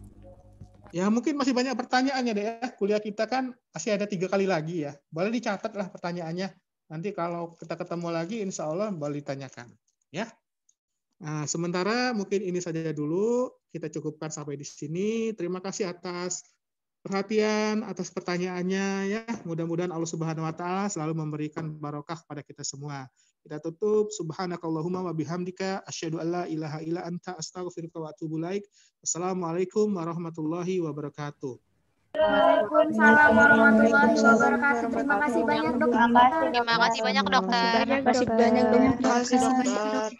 Ya, mungkin masih banyak pertanyaannya deh ya. Kuliah kita kan masih ada 3 kali lagi ya. Boleh dicatat lah pertanyaannya. Nanti kalau kita ketemu lagi, insya Allah boleh ditanyakan. Ya. Nah, sementara mungkin ini saja dulu. Kita cukupkan sampai di sini. Terima kasih atas perhatian, atas pertanyaannya ya. Mudah-mudahan Allah Subhanahu wa taala selalu memberikan barokah pada kita semua. Kita tutup, subhanakallahumma wa bihamdika asyhadu an la ilaha illa anta astaghfiruka wa atubu ilaik. Assalamualaikum warahmatullahi wabarakatuh. Waalaikumsalam warahmatullahi wabarakatuh. Terima kasih banyak, dokter. Terima kasih banyak, dokter. Terima kasih banyak, dokter. Terima kasih, dokter.